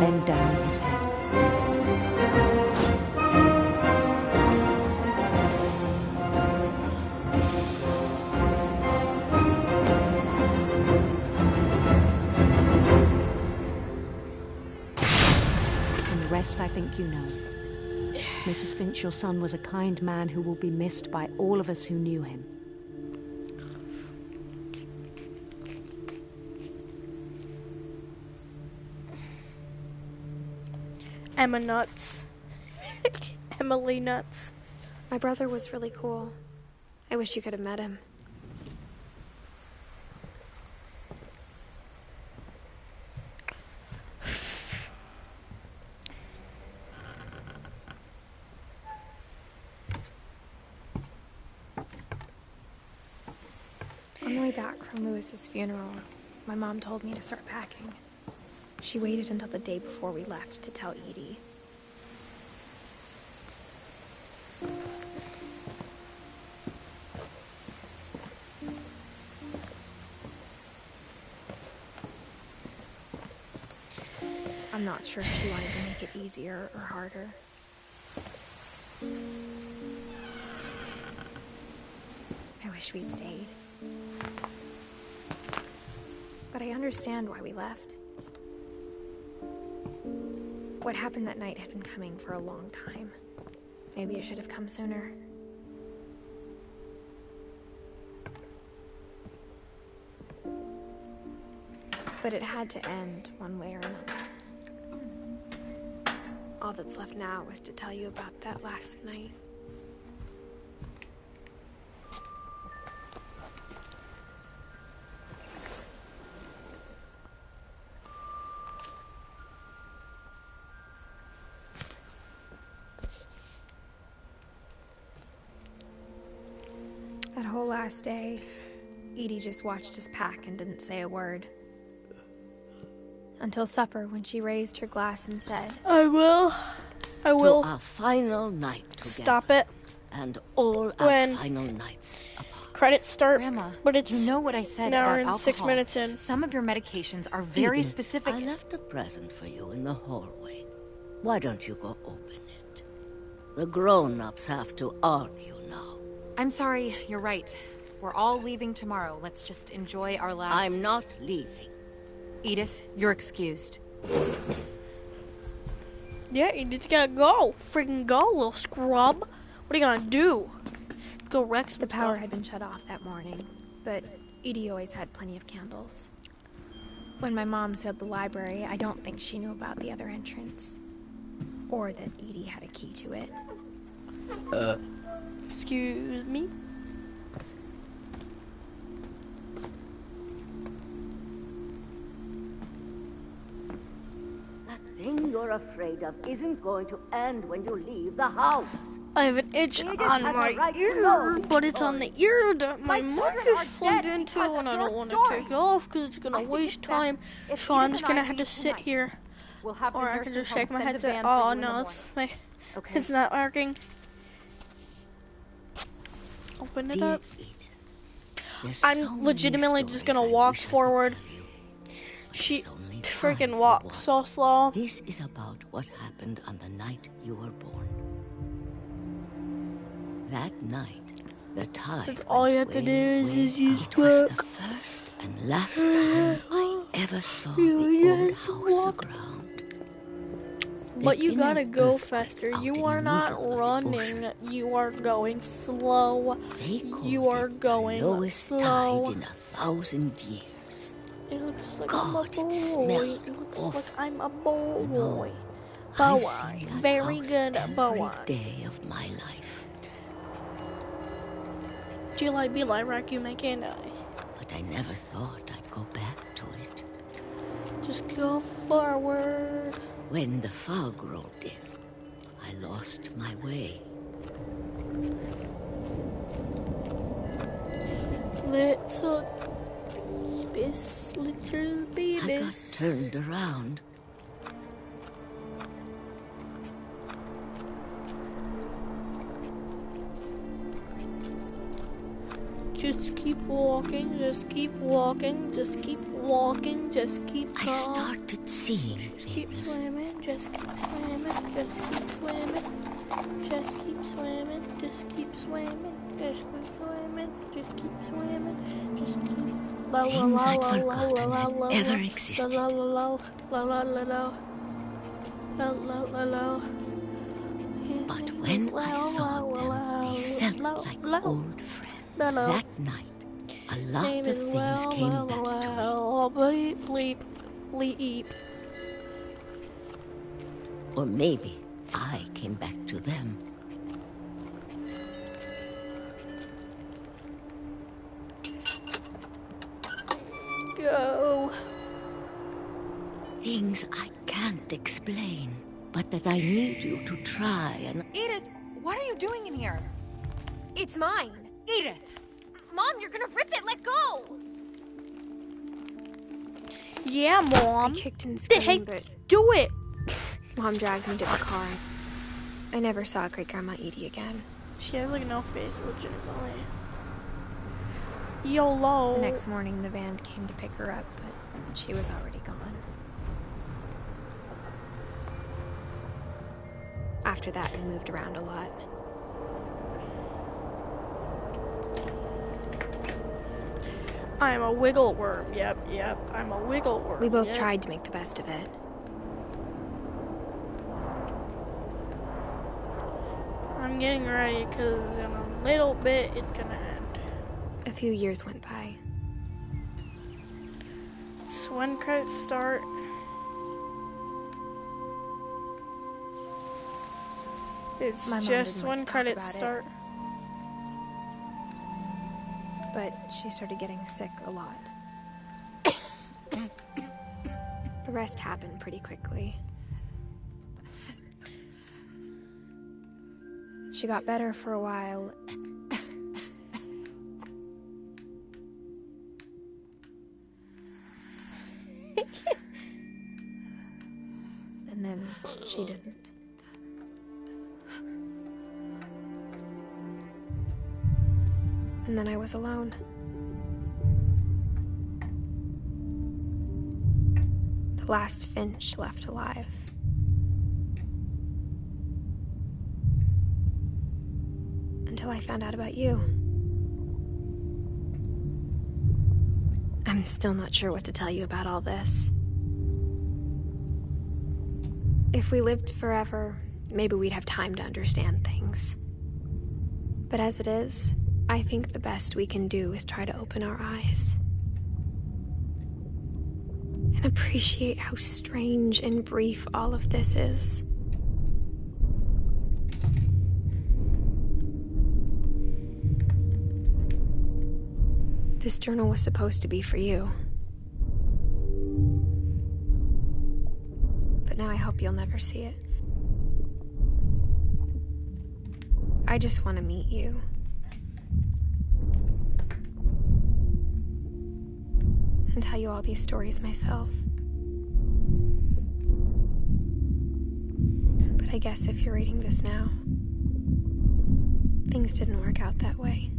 Bend down his head. And the rest I think you know. Mrs. Finch, your son was a kind man who will be missed by all of us who knew him. Emma nuts. Emily nuts. My brother was really cool. I wish you could have met him. On the way back from Lewis's funeral, my mom told me to start packing. She waited until the day before we left to tell Edie. I'm not sure if she wanted to make it easier or harder. I wish we'd stayed. But I understand why we left. What happened that night had been coming for a long time. Maybe it should have come sooner. But it had to end one way or another. All that's left now is to tell you about that last night. That whole last day, Edie just watched us pack and didn't say a word. Until supper, when she raised her glass and said, I will. To our final night together. Stop it. And all our final nights apart. Credits start, Grandma, but it's you know what I said an hour about and alcohol. 6 minutes in. Some of your medications are very Edith, specific. I left a present for you in the hallway. Why don't you go open it? The grown-ups have to argue now. I'm sorry, you're right. We're all leaving tomorrow. Let's just enjoy our last... I'm not leaving. Edith, you're excused. Yeah, you just gotta go. Freaking go, little scrub. What are you gonna do? Let's go wreck some The power stuff. had been shut off that morning, but Edie always had plenty of candles. When my mom sealed the library, I don't think she knew about the other entrance. Or that Edie had a key to it. Excuse me? That thing you're afraid of isn't going to end when you leave the house. I have an itch Edith on has a my right to ear, know but it's on the ear that my mic is plugged into, because and of I your don't want to story. take it off because it's gonna waste time. So I'm just gonna have to sit here, We'll have or I can just shake my headset. Oh no, it's not working. Open it up. I'm legitimately just gonna walk forward. She freaking walks so slow. This is about what happened on the night you were born. That night, the tide. That's all you have to do is use it was the first and last time I ever saw the old house aground. But you gotta go faster. You are not running. You are going slow. You are going Lowest slow. tide in 1,000 years. looks like God, I'm a it smelled boy. It looks awful. like I'm a boy. No, Boy, I've seen that very house good every boy. day of my life. Do you like be like Raku making? But I never thought I'd go back to it. Just go forward. When the fog rolled in, I lost my way. Little babies. I got turned around. Just keep walking, just keep walking, just keep walking, just keep going. I started seeing Just keep things. swimming, just keep swimming, just keep swimming, just keep swimming, just keep swimming, just keep swimming, just keep swimming, just keep Things I'd forgotten had ever existed. But when I saw them, they felt like old friends. That night, a lot of things came back to me. Bleep, bleep. Or maybe I came back to them. Go. Things I can't explain, but that I need you to try and... Edith, what are you doing in here? It's mine. Edith! Mom, you're gonna rip it. Let go. Yeah, Mom. I kicked and screamed, but do it. Mom dragged me to the car. I never saw Great Grandma Edie again. She has like no face, legitimately. YOLO. The next morning, the van came to pick her up, but she was already gone. After that, we moved around a lot. I'm a wiggle worm. Yep. I'm a wiggle worm. We both tried to make the best of it. I'm getting ready because in a little bit it's gonna end. A few years went by. It's when credits start. It's My mom just didn't like when to talk credits about it. start. But she started getting sick a lot. The rest happened pretty quickly. She got better for a while. And then she didn't. And then I was alone. The last Finch left alive. Until I found out about you. I'm still not sure what to tell you about all this. If we lived forever, maybe we'd have time to understand things. But as it is, I think the best we can do is try to open our eyes. And appreciate how strange and brief all of this is. This journal was supposed to be for you. But now I hope you'll never see it. I just want to meet you. And tell you all these stories myself. But I guess if you're reading this now, things didn't work out that way.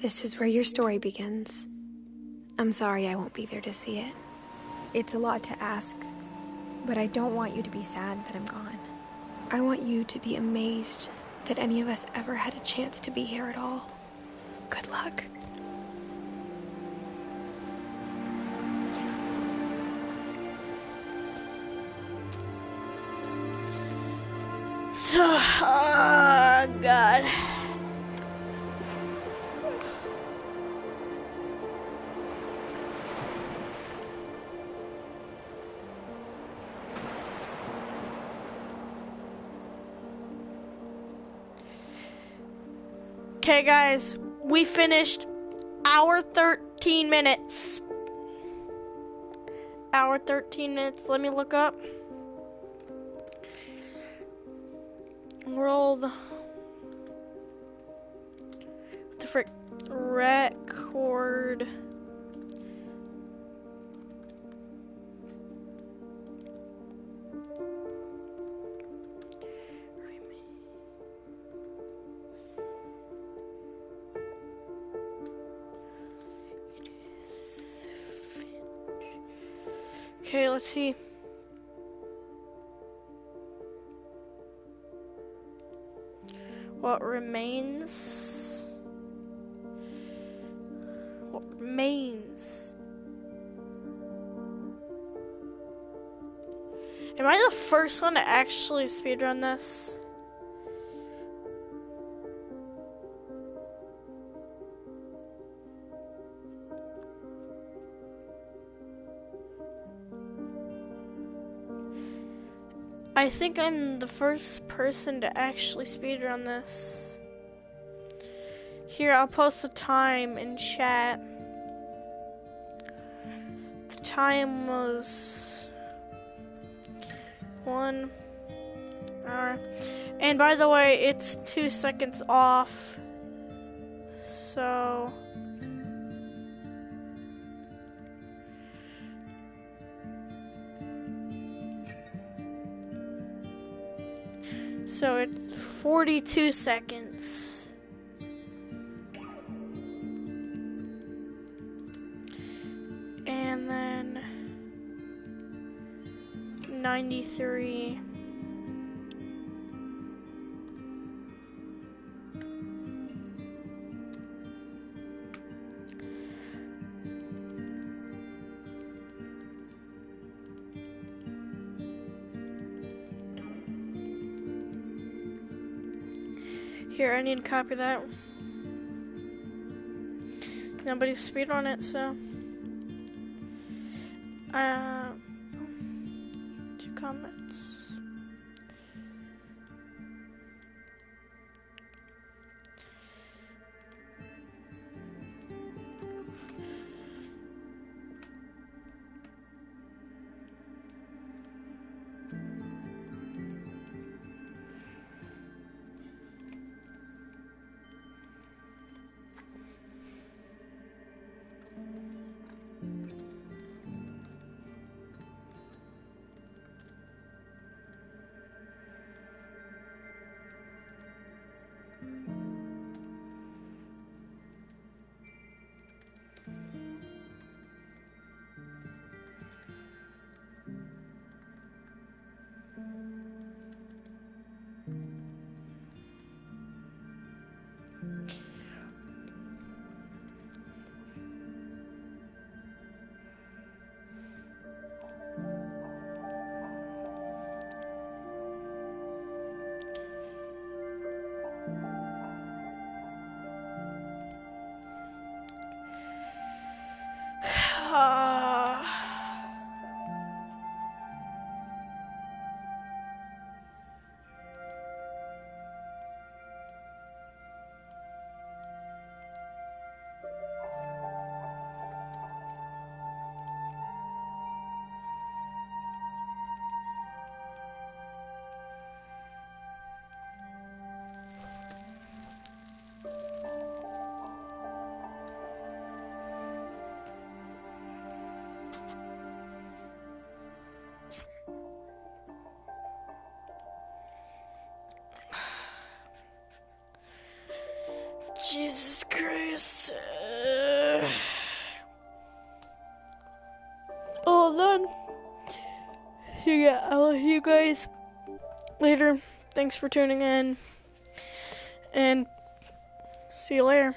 This is where your story begins. I'm sorry I won't be there to see it. It's a lot to ask, but I don't want you to be sad that I'm gone. I want you to be amazed that any of us ever had a chance to be here at all. Good luck. So, oh God. Okay, guys, we finished hour 13 minutes. Hour 13 minutes. Let me look up. World. What the frick? Record. Okay, let's see. What remains? What remains? Am I the first one to actually speedrun this? I think I'm the first person to actually speedrun this. Here, I'll post the time in chat. The time was 1 hour. And by the way, it's 2 seconds off. So... So it's 42 seconds. And then 93. Here, I need to copy that. Nobody's speedrun it, so. 2 comments. Jesus Christ. Hold on. So yeah, I'll see you guys later. Thanks for tuning in. And see you later.